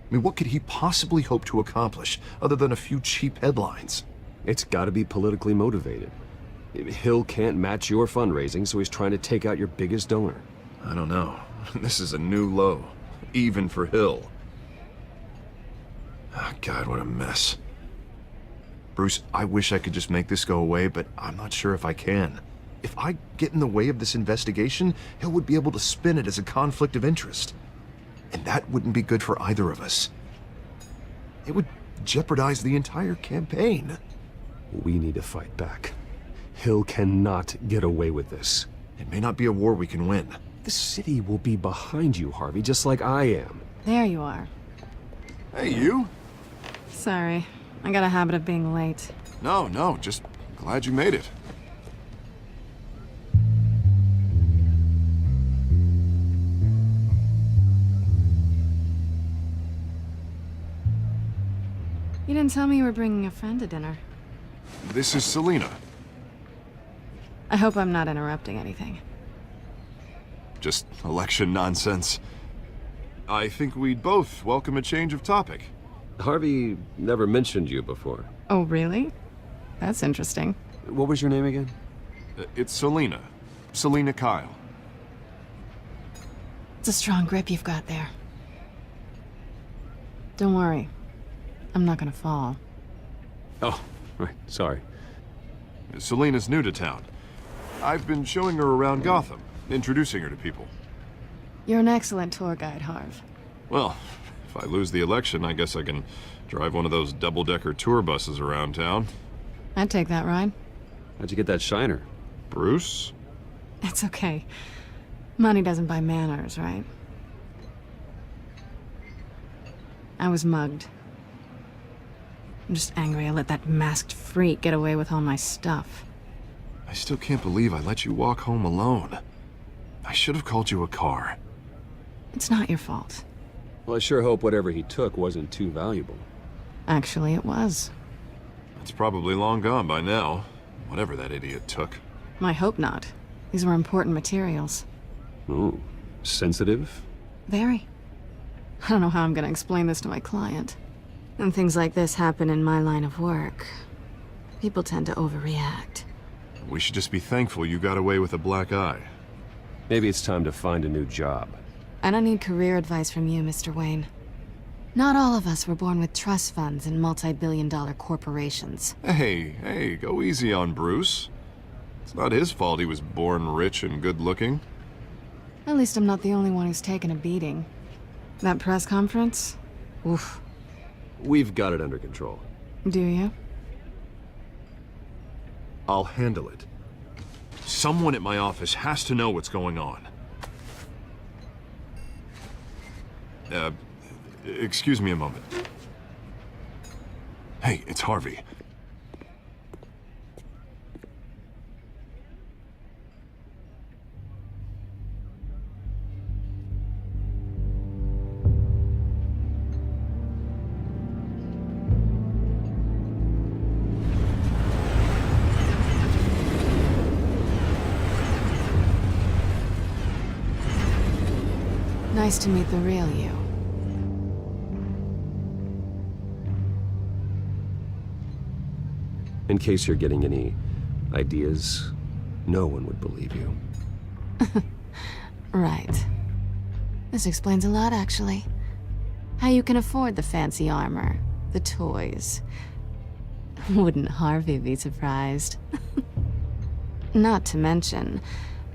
I mean, what could he possibly hope to accomplish other than a few cheap headlines? It's gotta be politically motivated. Hill can't match your fundraising, so he's trying to take out your biggest donor. I don't know. This is a new low. Even for Hill. Oh, God, what a mess. Bruce, I wish I could just make this go away, but I'm not sure if I can. If I get in the way of this investigation, Hill would be able to spin it as a conflict of interest. And that wouldn't be good for either of us. It would jeopardize the entire campaign. We need to fight back. Hill cannot get away with this. It may not be a war we can win. The city will be behind you, Harvey, just like I am. There you are. Hey, you? Sorry. I got a habit of being late. No, just glad you made it. You didn't tell me you were bringing a friend to dinner. This is Selina. I hope I'm not interrupting anything. Just election nonsense. I think we'd both welcome a change of topic. Harvey never mentioned you before. Oh, really? That's interesting. What was your name again? It's Selina. Selina Kyle. It's a strong grip you've got there. Don't worry. I'm not gonna fall. Oh, right. Sorry. Selina's new to town. I've been showing her around Gotham, introducing her to people. You're an excellent tour guide, Harv. Well, if I lose the election, I guess I can drive one of those double-decker tour buses around town. I'd take that ride. How'd you get that shiner? Bruce? It's okay. Money doesn't buy manners, right? I was mugged. I'm just angry I let that masked freak get away with all my stuff. I still can't believe I let you walk home alone. I should have called you a car. It's not your fault. Well, I sure hope whatever he took wasn't too valuable. Actually, it was. It's probably long gone by now, whatever that idiot took. I hope not. These were important materials. Ooh, sensitive? Very. I don't know how I'm gonna explain this to my client. When things like this happen in my line of work, people tend to overreact. We should just be thankful you got away with a black eye. Maybe it's time to find a new job. I don't need career advice from you, Mr. Wayne. Not all of us were born with trust funds and multi-billion-dollar corporations. Hey, go easy on Bruce. It's not his fault he was born rich and good-looking. At least I'm not the only one who's taken a beating. That press conference? Oof. We've got it under control. Do you? I'll handle it. Someone at my office has to know what's going on. Excuse me a moment. Hey, it's Harvey. Nice to meet the real you. In case you're getting any ideas, no one would believe you. Right. This explains a lot, actually. How you can afford the fancy armor, the toys. Wouldn't Harvey be surprised? Not to mention,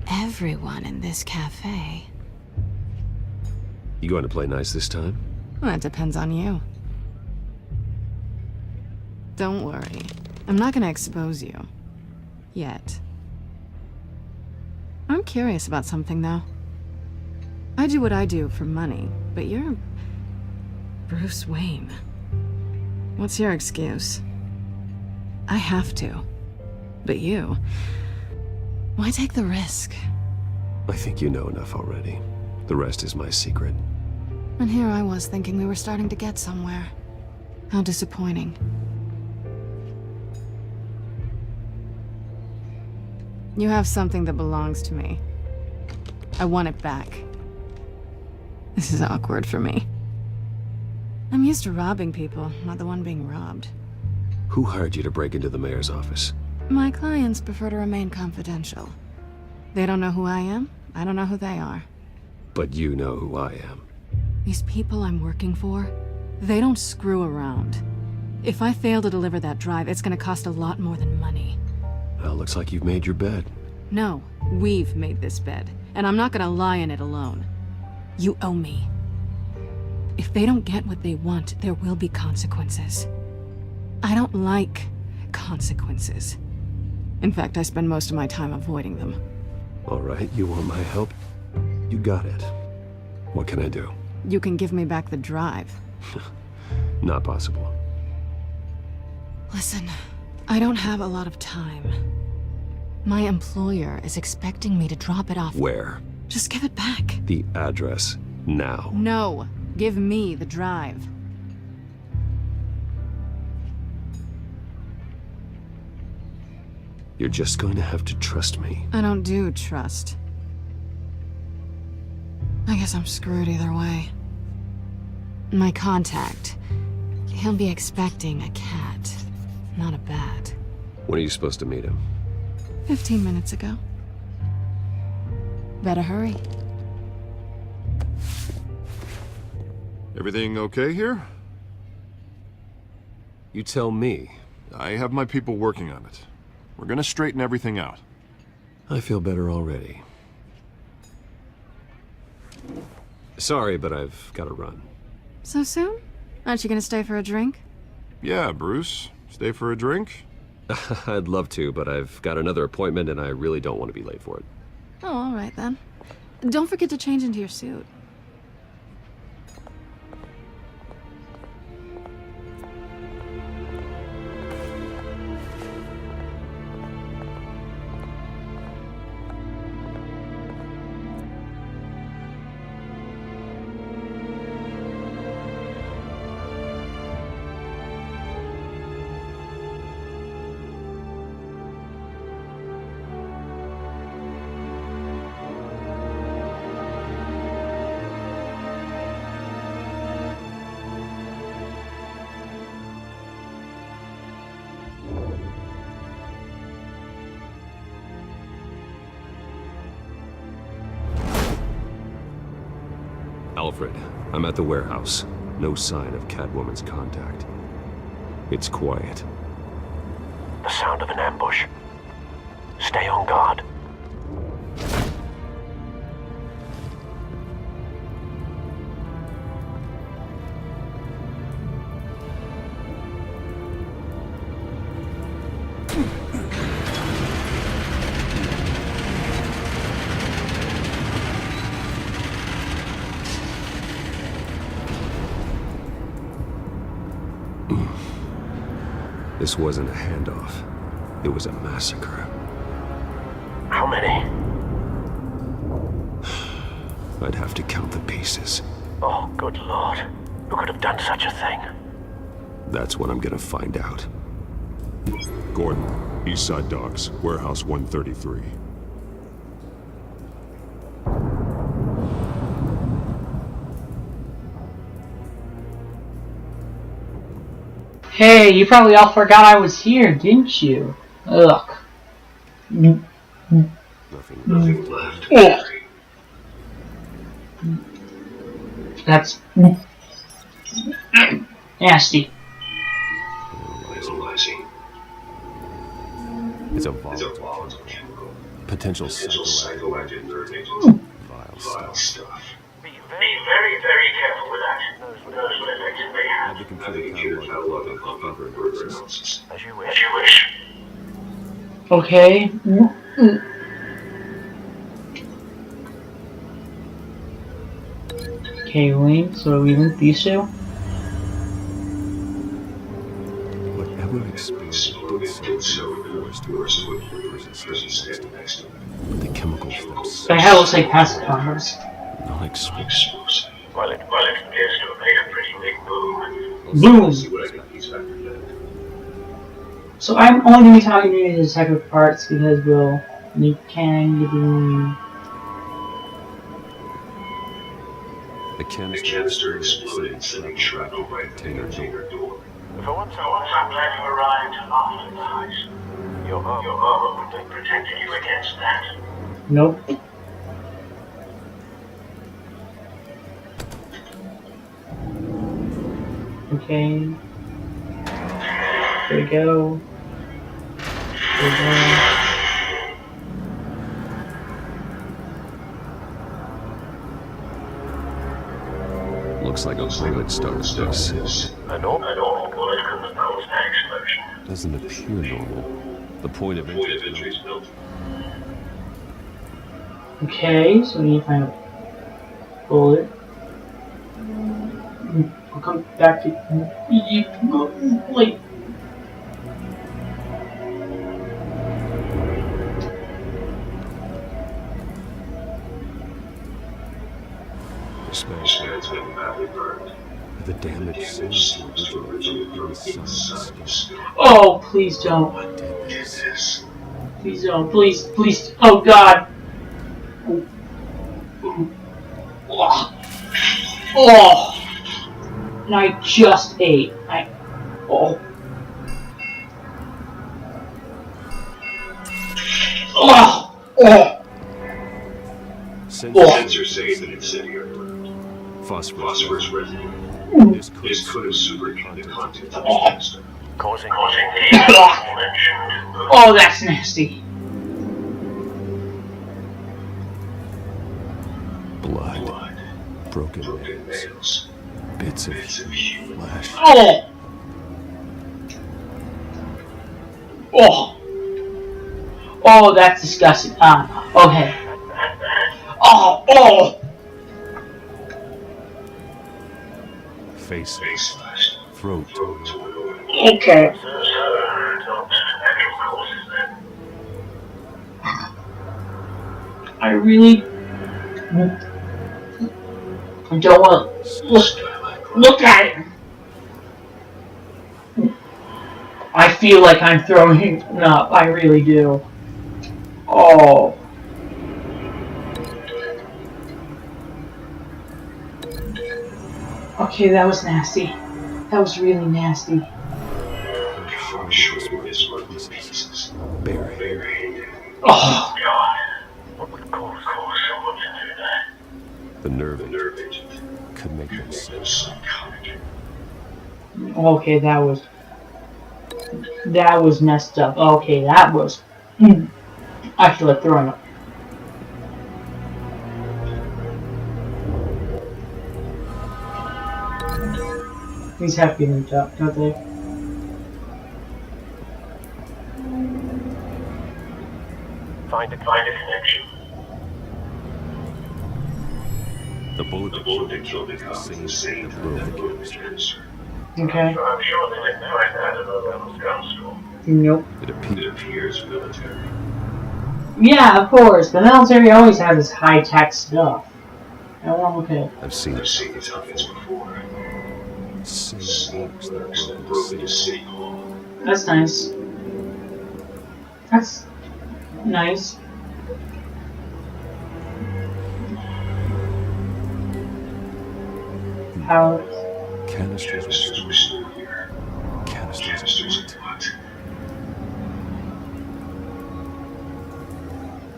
everyone in this cafe. You going to play nice this time? Well, that depends on you. Don't worry. I'm not gonna expose you. Yet. I'm curious about something, though. I do what I do for money, but you're... Bruce Wayne. What's your excuse? I have to. But you... Why take the risk? I think you know enough already. The rest is my secret. And here I was thinking we were starting to get somewhere. How disappointing. You have something that belongs to me. I want it back. This is awkward for me. I'm used to robbing people, not the one being robbed. Who hired you to break into the mayor's office? My clients prefer to remain confidential. They don't know who I am, I don't know who they are. But you know who I am. These people I'm working for, they don't screw around. If I fail to deliver that drive, it's gonna cost a lot more than money. Well, looks like you've made your bed. No, we've made this bed, and I'm not gonna lie in it alone. You owe me. If they don't get what they want, there will be consequences. I don't like consequences. In fact, I spend most of my time avoiding them. All right, you want my help? You got it. What can I do? You can give me back the drive. Not possible. Listen, I don't have a lot of time. My employer is expecting me to drop it off. Where? Just give it back. The address, now. No, give me the drive. You're just going to have to trust me. I don't do trust. I guess I'm screwed either way. My contact, he'll be expecting a cat, not a bat. When are you supposed to meet him? 15 minutes ago. Better hurry. Everything okay here? You tell me. I have my people working on it. We're gonna straighten everything out. I feel better already. Sorry, but I've got to run. So soon? Aren't you gonna stay for a drink? Yeah, Bruce. Stay for a drink? I'd love to, but I've got another appointment and I really don't want to be late for it. Oh, all right then. Don't forget to change into your suit. Alfred, I'm at the warehouse. No sign of Catwoman's contact. It's quiet. The sound of an ambush. Stay on guard. This wasn't a handoff. It was a massacre. How many? I'd have to count the pieces. Oh, good lord. Who could have done such a thing? That's what I'm gonna find out. Gordon, Eastside Docks, Warehouse 133. Hey, you probably all forgot I was here, didn't you? Ugh. Nothing left. Ugh. That's nasty. It's a volatile chemical. Potential psychoactive irritant. Vile stuff. Be very, very careful with that. Those effects it may have. Have the computer catalog of further analysis. As you wish. As you wish. Okay. Okay, Wayne, so we link these two? Whatever exploded did so in the forest with the person next to it. But the chemicals themselves... The hell looks like pacifiers. Not explosive. Well, it appears to have made a pretty big boom. Boom! So I'm only going to be talking to you the detective parts because, well, you can give me... The canister exploded, sending shrapnel right in the container door. For once I'm glad you arrived after the heist. Your armor would have protected you against that. Nope. Okay. There we go. There we go. Looks like a bullet started this. A normal bullet couldn't cause an explosion. Doesn't appear normal. The point of entry is built. Okay, so we need to find a bullet. We'll come back to wait. The smash been badly burned. The damage seems to originate from inside. Oh, please don't. Please don't. Please, please. Oh God. Oh. Oh. And I just ate. Oh. Oh. Oh. Sensors say that incendiary phosphorus residue. This could have superheated the content of the canister, Causing Oh, that's nasty. blood, broken nails, bits of flesh. Oh. Oh. Oh, that's disgusting. Okay. Oh. Oh. Face, throat. Okay. I really don't want to look at it. I feel like I'm throwing up. I really do. Oh. Okay, that was nasty. That was really nasty. Oh. What would cause someone to do that? The nerve agent could make them sick. Okay, that was messed up. Okay, that was. I feel like throwing up. These have to be linked up, don't they? Find a connection. The bullet that killed the cop is the same that broke the canister. Okay. I'm sure they didn't find that at a gun store. Nope. It appears military. Yeah, of course. The military always has this high-tech stuff. Okay. I've seen it before. Same orcs that broke the city. That's nice. That's nice. How? Canisters were stored here. Canisters of what?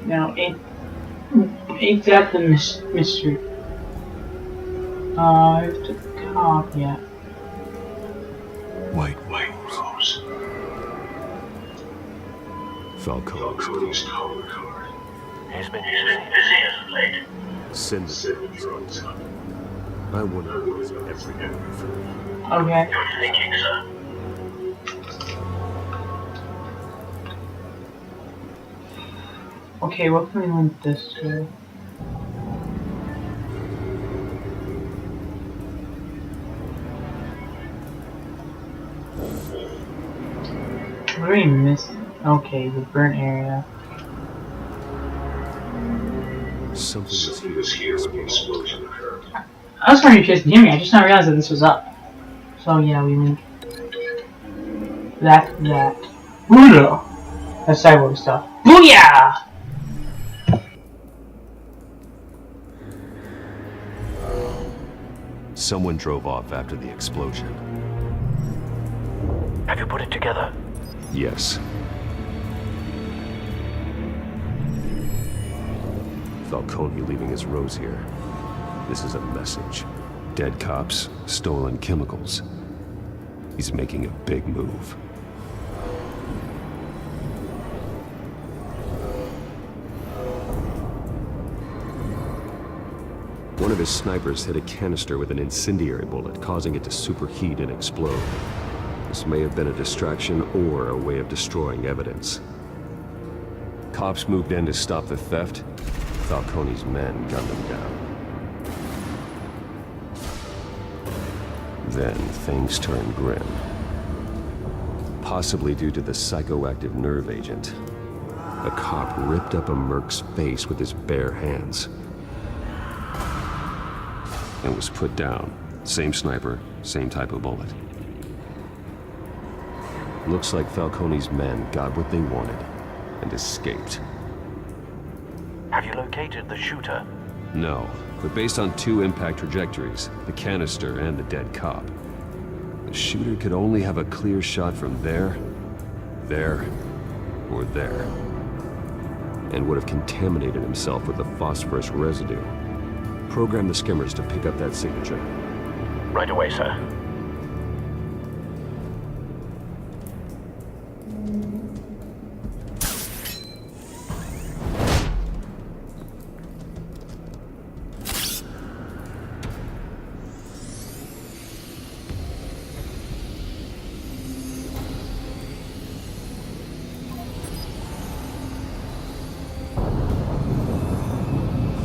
Now, ain't that the mystery? I have to cop, yeah. White rose. Falcone's color card. He's been busy as of late. Send the drugs. I want to lose everything. Okay. You're thinking, sir? Okay, what can we link this to? What are we missing? Okay, the burnt area. Something was here when the explosion occurred. I was trying to just hear me, I just now realized that this was up. So yeah, we link that. Booyah! That's cyborg stuff. Booyah! Someone drove off after the explosion. Have you put it together? Yes. Falcone leaving his rose here. This is a message. Dead cops, stolen chemicals. He's making a big move. One of his snipers hit a canister with an incendiary bullet, causing it to superheat and explode. This may have been a distraction or a way of destroying evidence. Cops moved in to stop the theft. Falcone's men gunned him down. Then things turned grim. Possibly due to the psychoactive nerve agent. A cop ripped up a merc's face with his bare hands. And was put down. Same sniper, same type of bullet. Looks like Falcone's men got what they wanted and escaped. Have you located the shooter? No, but based on 2 impact trajectories, the canister and the dead cop, the shooter could only have a clear shot from there, or there, and would have contaminated himself with the phosphorus residue. Program the skimmers to pick up that signature. Right away, sir.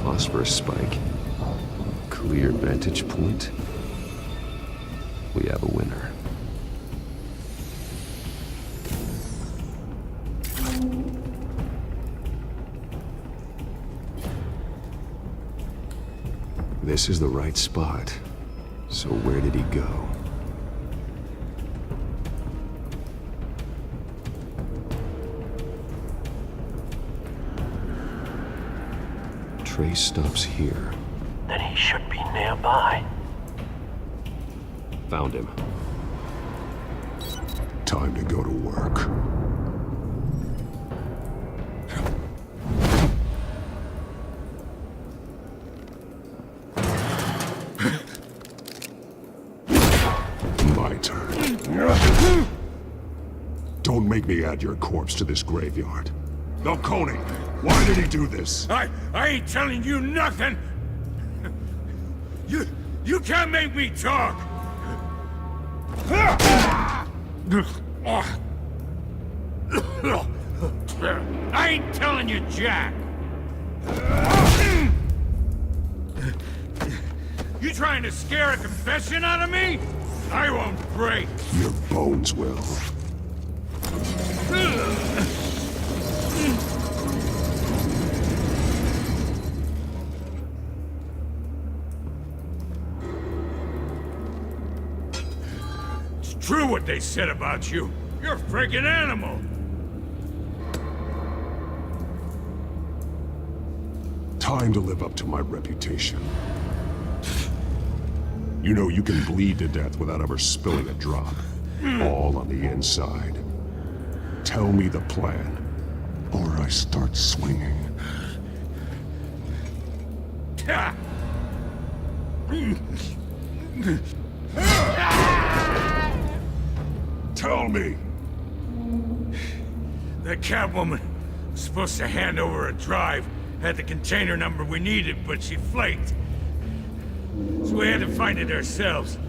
Phosphorus spike. Clear vantage point. We have a winner. This is the right spot. So where did he go? Trace stops here. Then he should be nearby. Found him. Time to go to work. My turn. Don't make me add your corpse to this graveyard. Falcone, why did he do this? I ain't telling you nothing! You can't make me talk! I ain't telling you, Jack! You trying to scare a confession out of me? I won't break! Your bones will. True what they said about you. You're a freaking animal. Time to live up to my reputation. You know you can bleed to death without ever spilling a drop. All on the inside. Tell me the plan, or I start swinging. Tell me! That Catwoman was supposed to hand over a drive, had the container number we needed, but she flaked. So we had to find it ourselves.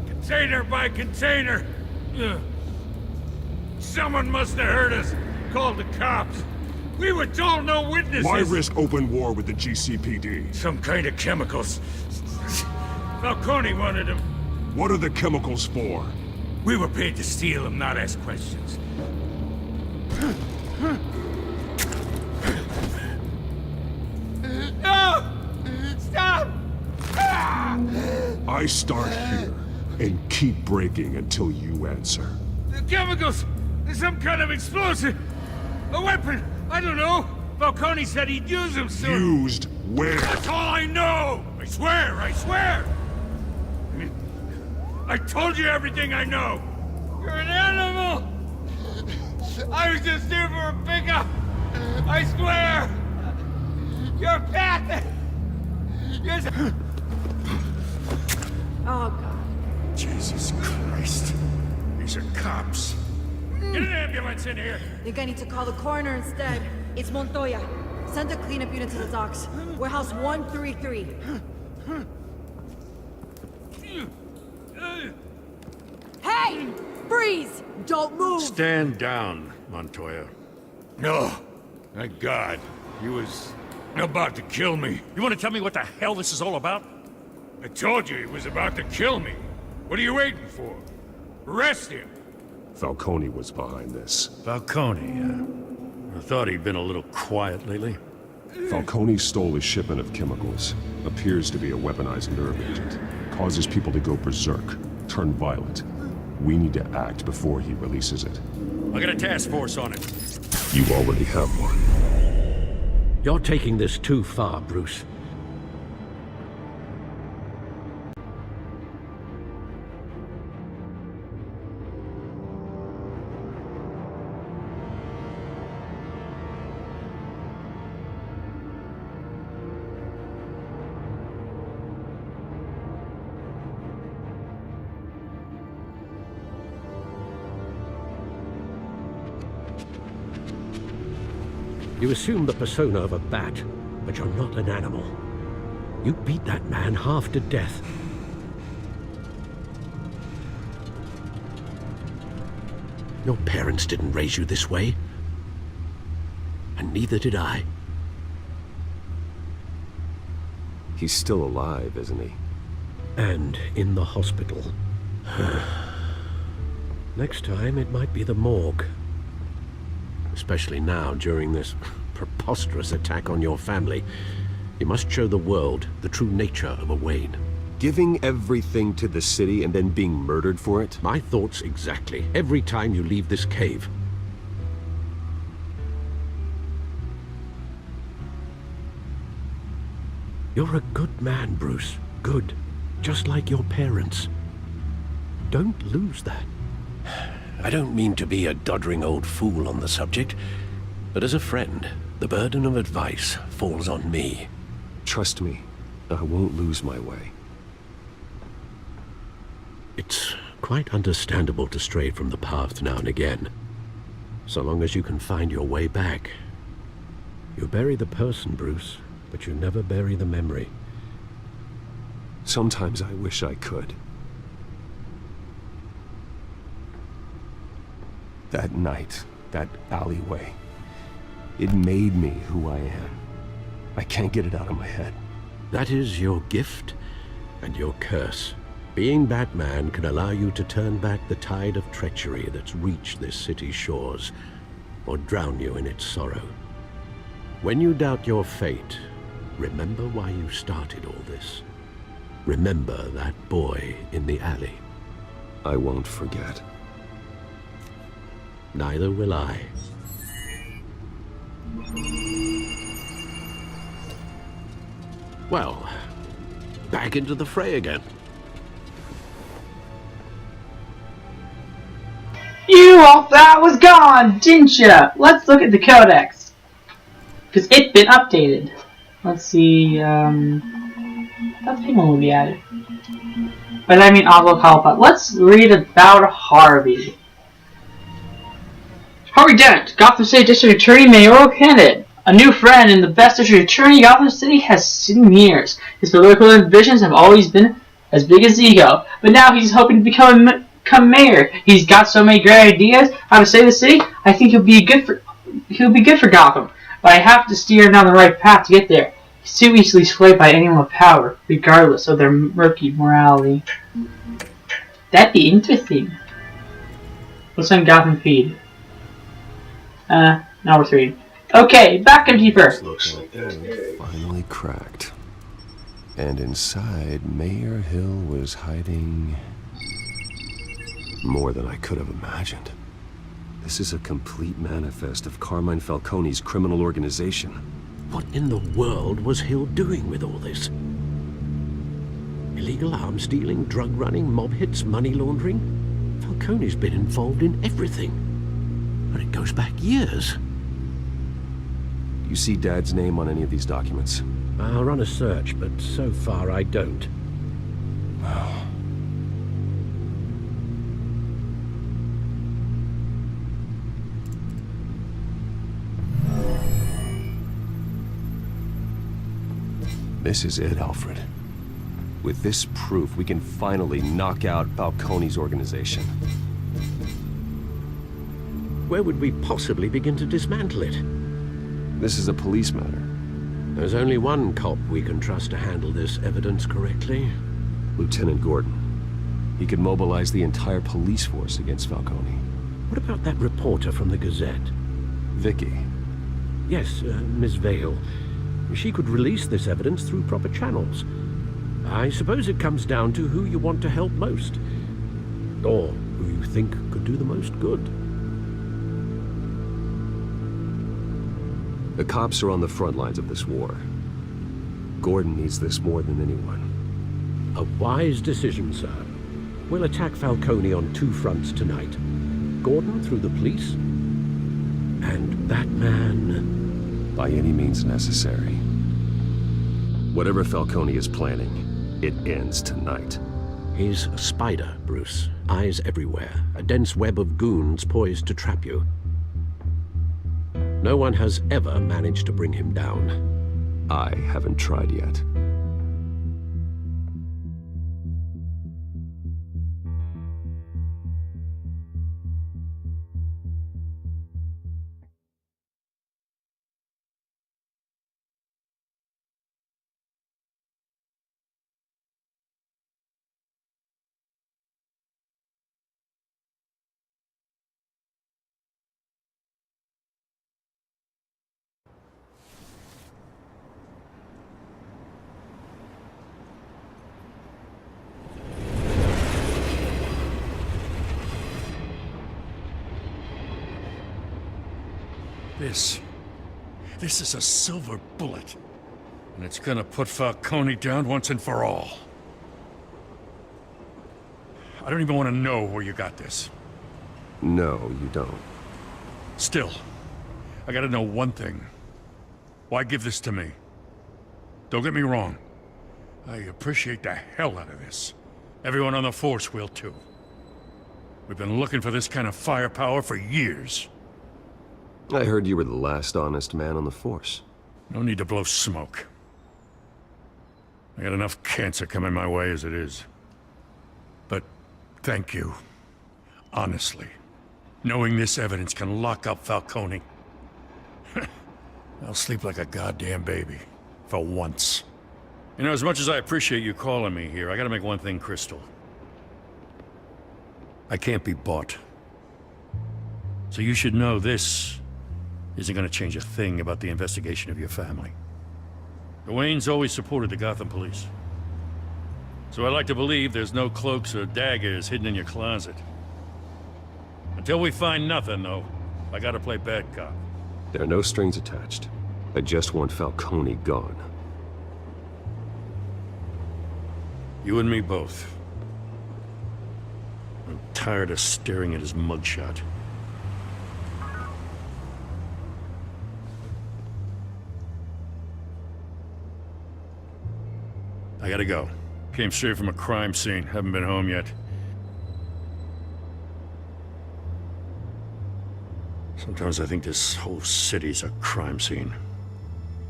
Container by container. Someone must have heard us, called the cops. We were told no witnesses. Why risk open war with the GCPD? Some kind of chemicals. Falcone wanted them. What are the chemicals for? We were paid to steal them, not ask questions. No! Stop! I start here, and keep breaking until you answer. The chemicals! There's some kind of explosive! A weapon! I don't know! Falcone said he'd use them soon! Used where? That's all I know! I swear! I swear! I told you everything I know! You're an animal! I was just here for a pickup! I swear! You're pathetic! You're... Oh, God. Jesus Christ. These are cops. Get an ambulance in here! Think I need to call the coroner instead. It's Montoya. Send a cleanup unit to the docks. Warehouse 133. Hey! Freeze! Don't move! Stand down, Montoya. No. Thank God. He was about to kill me. You want to tell me what the hell this is all about? I told you he was about to kill me. What are you waiting for? Arrest him! Falcone was behind this. Falcone, I thought he'd been a little quiet lately. Falcone stole a shipment of chemicals. Appears to be a weaponized nerve agent. Causes people to go berserk, turn violent. We need to act before he releases it. I got a task force on it. You already have one. You're taking this too far, Bruce. You assume the persona of a bat, but you're not an animal. You beat that man half to death. Your parents didn't raise you this way. And neither did I. He's still alive, isn't he? And in the hospital. Next time, it might be the morgue. Especially now, during this preposterous attack on your family. You must show the world the true nature of a Wayne. Giving everything to the city and then being murdered for it? My thoughts exactly. Every time you leave this cave. You're a good man, Bruce. Good. Just like your parents. Don't lose that. I don't mean to be a doddering old fool on the subject, but as a friend, the burden of advice falls on me. Trust me, I won't lose my way. It's quite understandable to stray from the path now and again, so long as you can find your way back. You bury the person, Bruce, but you never bury the memory. Sometimes I wish I could. That night, that alleyway, it made me who I am. I can't get it out of my head. That is your gift and your curse. Being Batman can allow you to turn back the tide of treachery that's reached this city's shores, or drown you in its sorrow. When you doubt your fate, remember why you started all this. Remember that boy in the alley. I won't forget. Neither will I. Well, back into the fray again. You all thought I was gone, didn't ya? Let's look at the codex. Because it's been updated. Let's see, that thing will be added. But I mean, I'll help out. Let's read about Harvey. Harvey Dent, Gotham City District Attorney mayoral candidate. A new friend and the best district attorney Gotham City has seen in years. His political ambitions have always been as big as ego, but now he's hoping to become mayor. He's got so many great ideas how to save the city. I think he'll be good for Gotham, but I have to steer him down the right path to get there. He's too easily swayed by anyone with power, regardless of their murky morality. That'd be interesting. What's on Gotham feed? Now we're 3. Okay, back in deeper. Finally cracked. And inside, Mayor Hill was hiding more than I could have imagined. This is a complete manifest of Carmine Falcone's criminal organization. What in the world was Hill doing with all this? Illegal arms dealing, drug running, mob hits, money laundering? Falcone's been involved in everything. And it goes back years. You see Dad's name on any of these documents? I'll run a search, but so far I don't. This is it, Alfred. With this proof, we can finally knock out Falcone's organization. Where would we possibly begin to dismantle it? This is a police matter. There's only one cop we can trust to handle this evidence correctly. Lieutenant Gordon. He could mobilize the entire police force against Falcone. What about that reporter from the Gazette? Vicky. Yes, Miss Vale. She could release this evidence through proper channels. I suppose it comes down to who you want to help most. Or who you think could do the most good. The cops are on the front lines of this war. Gordon needs this more than anyone. A wise decision, sir. We'll attack Falcone on two fronts tonight. Gordon through the police, and that man... by any means necessary. Whatever Falcone is planning, it ends tonight. He's a spider, Bruce. Eyes everywhere. A dense web of goons poised to trap you. No one has ever managed to bring him down. I haven't tried yet. This is a silver bullet. And it's gonna put Falcone down once and for all. I don't even want to know where you got this. No, you don't. Still, I gotta know one thing. Why give this to me? Don't get me wrong. I appreciate the hell out of this. Everyone on the force will too. We've been looking for this kind of firepower for years. I heard you were the last honest man on the force. No need to blow smoke. I got enough cancer coming my way as it is. But thank you. Honestly. Knowing this evidence can lock up Falcone. I'll sleep like a goddamn baby. For once. You know, as much as I appreciate you calling me here, I gotta make one thing crystal. I can't be bought. So you should know this isn't gonna change a thing about the investigation of your family. The Waynes always supported the Gotham police. So I'd like to believe there's no cloaks or daggers hidden in your closet. Until we find nothing, though, I gotta play bad cop. There are no strings attached. I just want Falcone gone. You and me both. I'm tired of staring at his mugshot. I gotta go. Came straight from a crime scene. Haven't been home yet. Sometimes I think this whole city's a crime scene.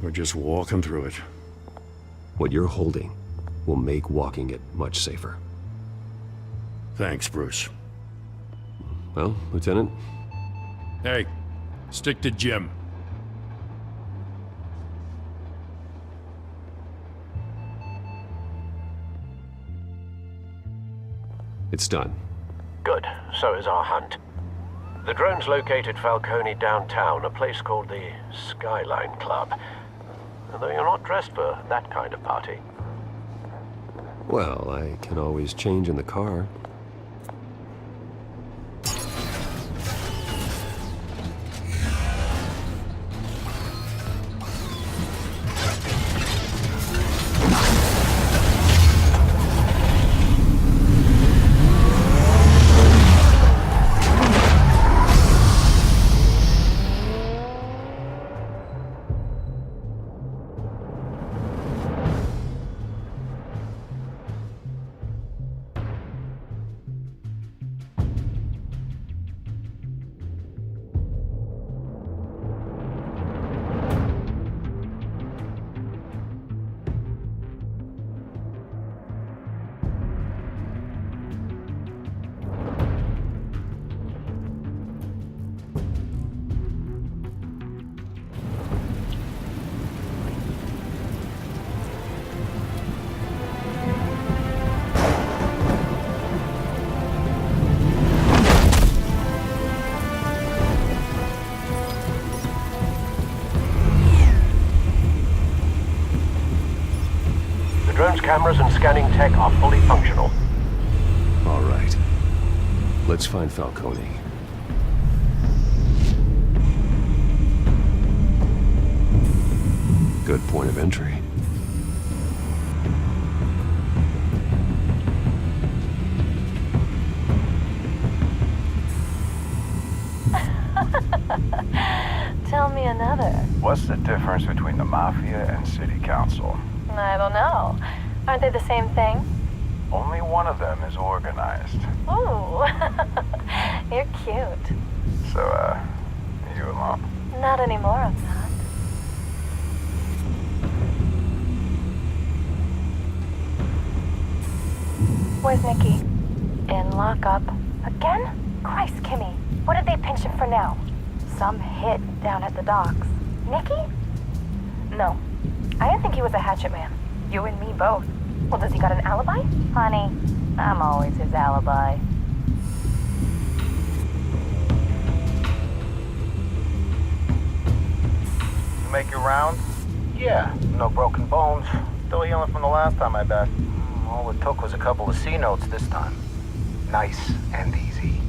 We're just walking through it. What you're holding will make walking it much safer. Thanks, Bruce. Well, Lieutenant? Hey, stick to Jim. It's done. Good. So is our hunt. The drones located Falcone downtown, a place called the Skyline Club. Although you're not dressed for that kind of party. Well, I can always change in the car. cameras and scanning tech are fully functional. All right. Let's find Falcone. Good point of entry. Tell me another. What's the difference between the Mafia and City Council? I don't know. Aren't they the same thing? Only one of them is organized. Ooh. You're cute. So, you alone? Not anymore, I'm not. Where's Nikki? In lockup. Again? Christ, Kimmy. What did they pinch him for now? Some hit down at the docks. Nikki? No. I didn't think he was a hatchet man. You and me both. Well, does he got an alibi? Honey, I'm always his alibi. You make your round? Yeah, no broken bones. Still healing from the last time, I bet. All it took was a couple of C notes this time. Nice and easy.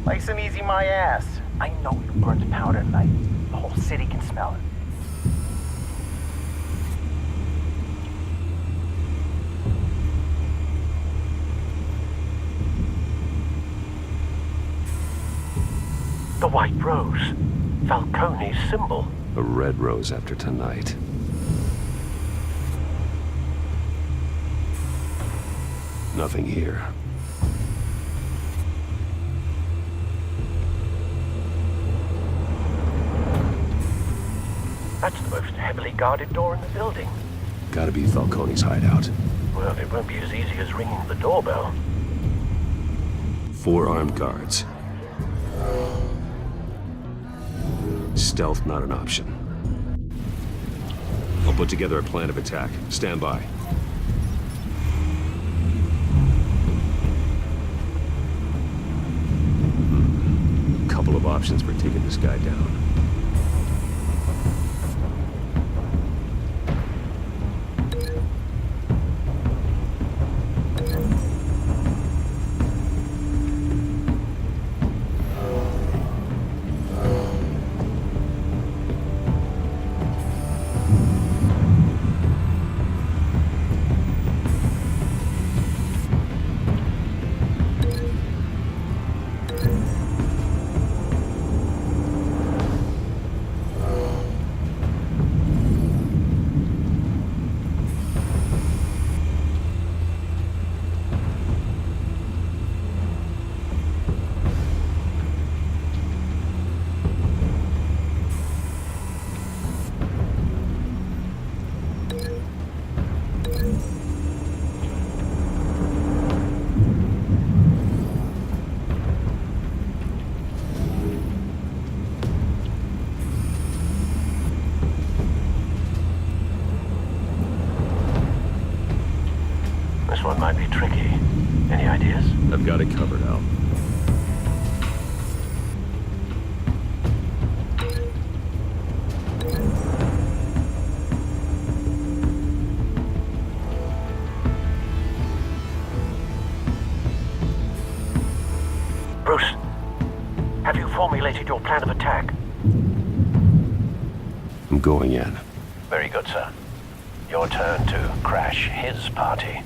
Nice and easy my ass. I know you burned powder tonight. The whole city can smell it. The white rose. Falcone's symbol. A red rose after tonight. Nothing here. That's the most heavily guarded door in the building. Gotta be Falcone's hideout. Well, it won't be as easy as ringing the doorbell. 4 armed guards. Stealth not an option. I'll put together a plan of attack. Stand by. Couple of options for taking this guy down. This one might be tricky. Any ideas? I've got it covered, Al. Bruce, have you formulated your plan of attack? I'm going in. Very good, sir. Your turn to crash his party.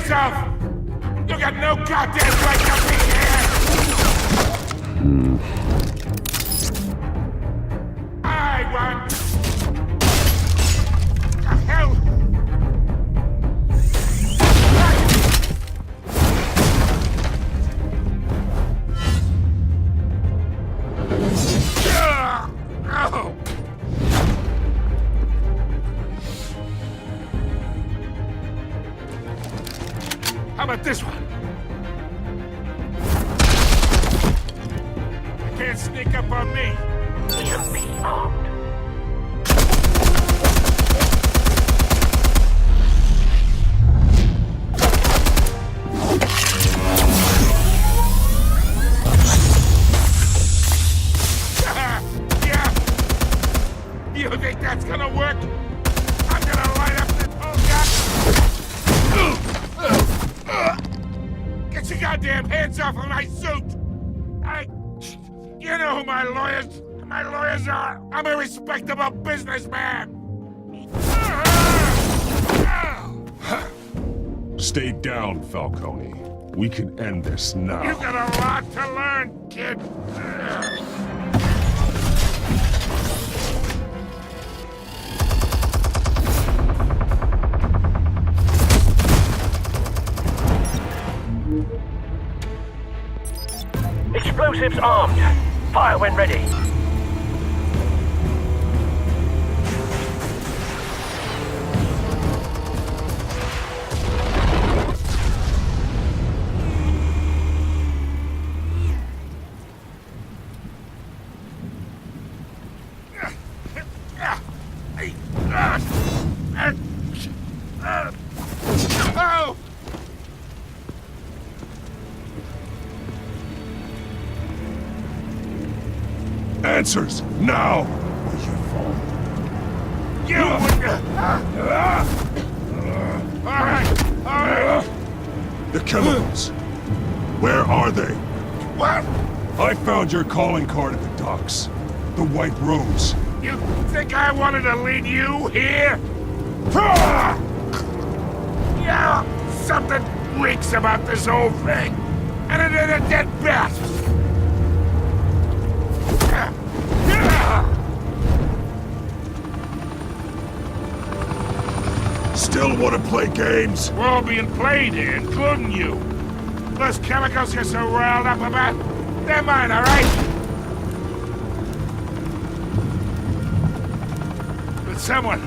yourself! You got no goddamn right to be here! I want... The hell? Oh! How about this one? You can't sneak up on me. Be armed. Yeah. You think that's gonna work? I'm gonna light up this whole Get your goddamn hands off of my suit! You know who my lawyers are! I'm a respectable businessman! Stay down, Falcone. We can end this now. You got a lot to learn, kid! Explosives armed. Fire when ready. Oh! Answers, now! You Alright! The chemicals. Where are they? What? I found your calling card at the docks. The White Rose. You think I wanted to lead you here? Yeah, something reeks about this whole thing. And it ain't a dead bat. Still want to play games? We're all being played here, including you. Those chemicals you're so riled up about, they're mine, all right? But someone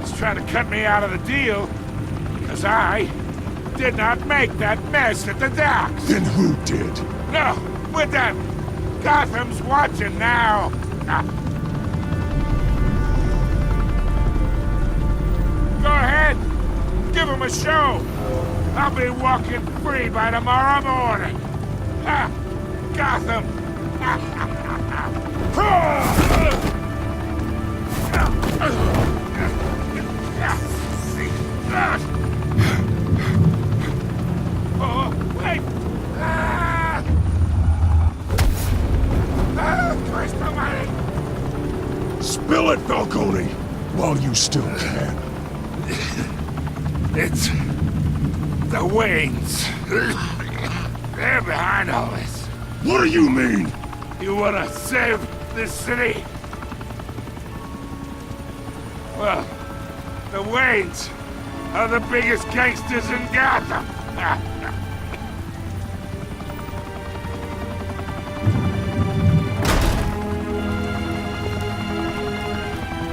is trying to cut me out of the deal because I did not make that mess at the docks. Then who did? No, we're done. Gotham's watching now. Go ahead. Give him a show. I'll be walking free by tomorrow morning. Gotham. Oh, wait. Christ almighty. Spill it, Falcone, while you still can. It's the Waynes. They're behind all this. What do you mean? You wanna save this city? Well, the Waynes are the biggest gangsters in Gotham.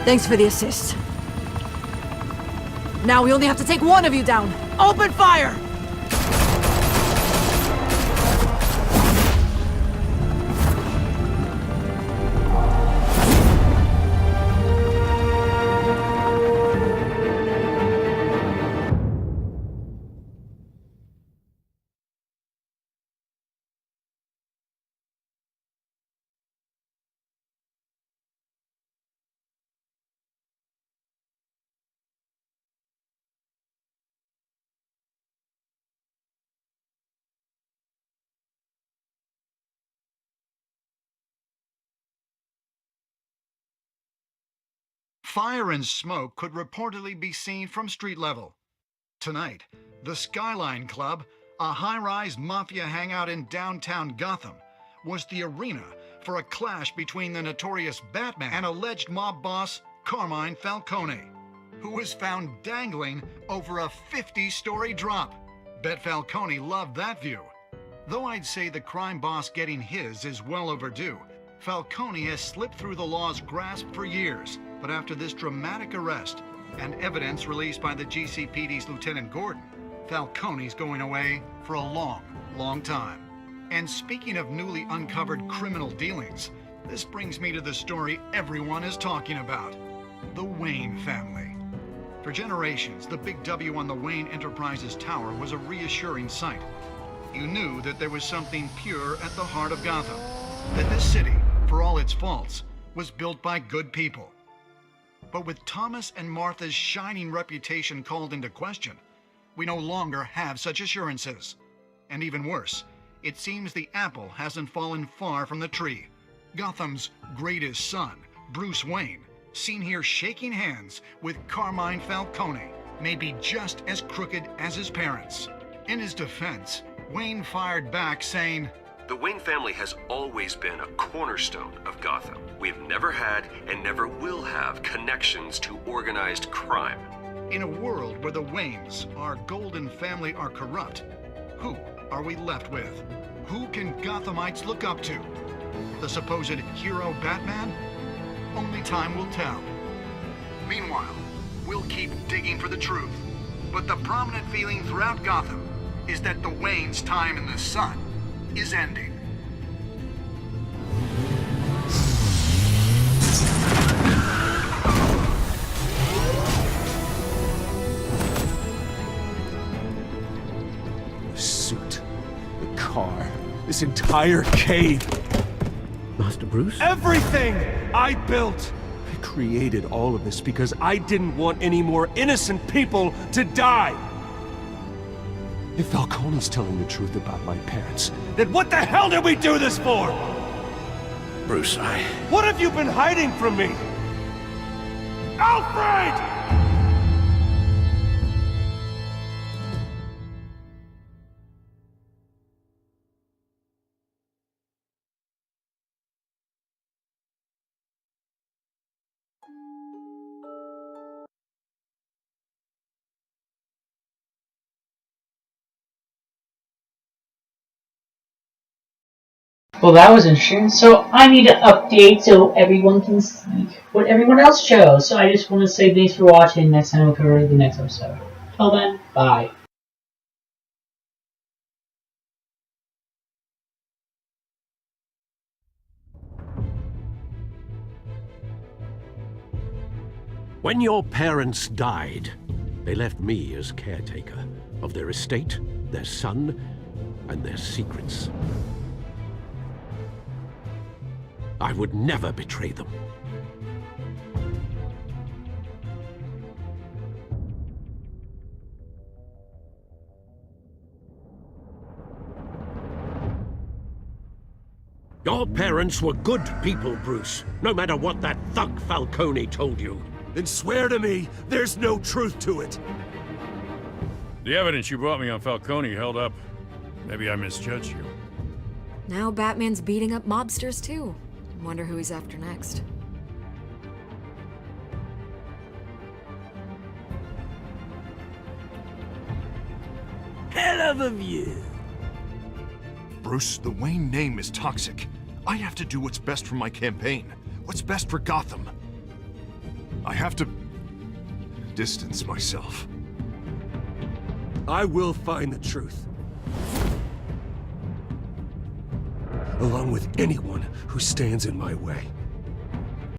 Thanks for the assist. Now we only have to take one of you down. Open fire! Fire and smoke could reportedly be seen from street level. Tonight, the Skyline Club, a high-rise mafia hangout in downtown Gotham, was the arena for a clash between the notorious Batman and alleged mob boss Carmine Falcone, who was found dangling over a 50-story drop. Bet Falcone loved that view. Though I'd say the crime boss getting his is well overdue, Falcone has slipped through the law's grasp for years. But after this dramatic arrest and evidence released by the GCPD's Lieutenant Gordon, Falcone's going away for a long, long time. And speaking of newly uncovered criminal dealings, this brings me to the story everyone is talking about: the Wayne family. For generations, the big W on the Wayne Enterprises Tower was a reassuring sight. You knew that there was something pure at the heart of Gotham, that this city, for all its faults, was built by good people. But with Thomas and Martha's shining reputation called into question, we no longer have such assurances. And even worse, it seems the apple hasn't fallen far from the tree. Gotham's greatest son, Bruce Wayne, seen here shaking hands with Carmine Falcone, may be just as crooked as his parents. In his defense, Wayne fired back saying, "The Wayne family has always been a cornerstone of Gotham. We've never had and never will have connections to organized crime." In a world where the Waynes, our golden family, are corrupt, who are we left with? Who can Gothamites look up to? The supposed hero Batman? Only time will tell. Meanwhile, we'll keep digging for the truth. But the prominent feeling throughout Gotham is that the Waynes' time in the sun is ending. The suit, the car, this entire cave. Master Bruce? Everything I built! I created all of this because I didn't want any more innocent people to die! If Falcone's telling the truth about my parents, then what the hell did we do this for? Bruce, What have you been hiding from me? Alfred! Well, that was interesting. So I need to update so everyone can see what everyone else chose. So I just want to say thanks for watching. Next time we'll cover the next episode. Till then, bye. When your parents died, they left me as caretaker of their estate, their son, and their secrets. I would never betray them. Your parents were good people, Bruce, no matter what that thug Falcone told you. Then swear to me there's no truth to it. the evidence you brought me on Falcone held up. Maybe I misjudged you. Now Batman's beating up mobsters too. Wonder who he's after next. Hell of a view. Bruce, the Wayne name is toxic. I have to do what's best for my campaign. What's best for Gotham. I have to distance myself. I will find the truth. Along with anyone who stands in my way.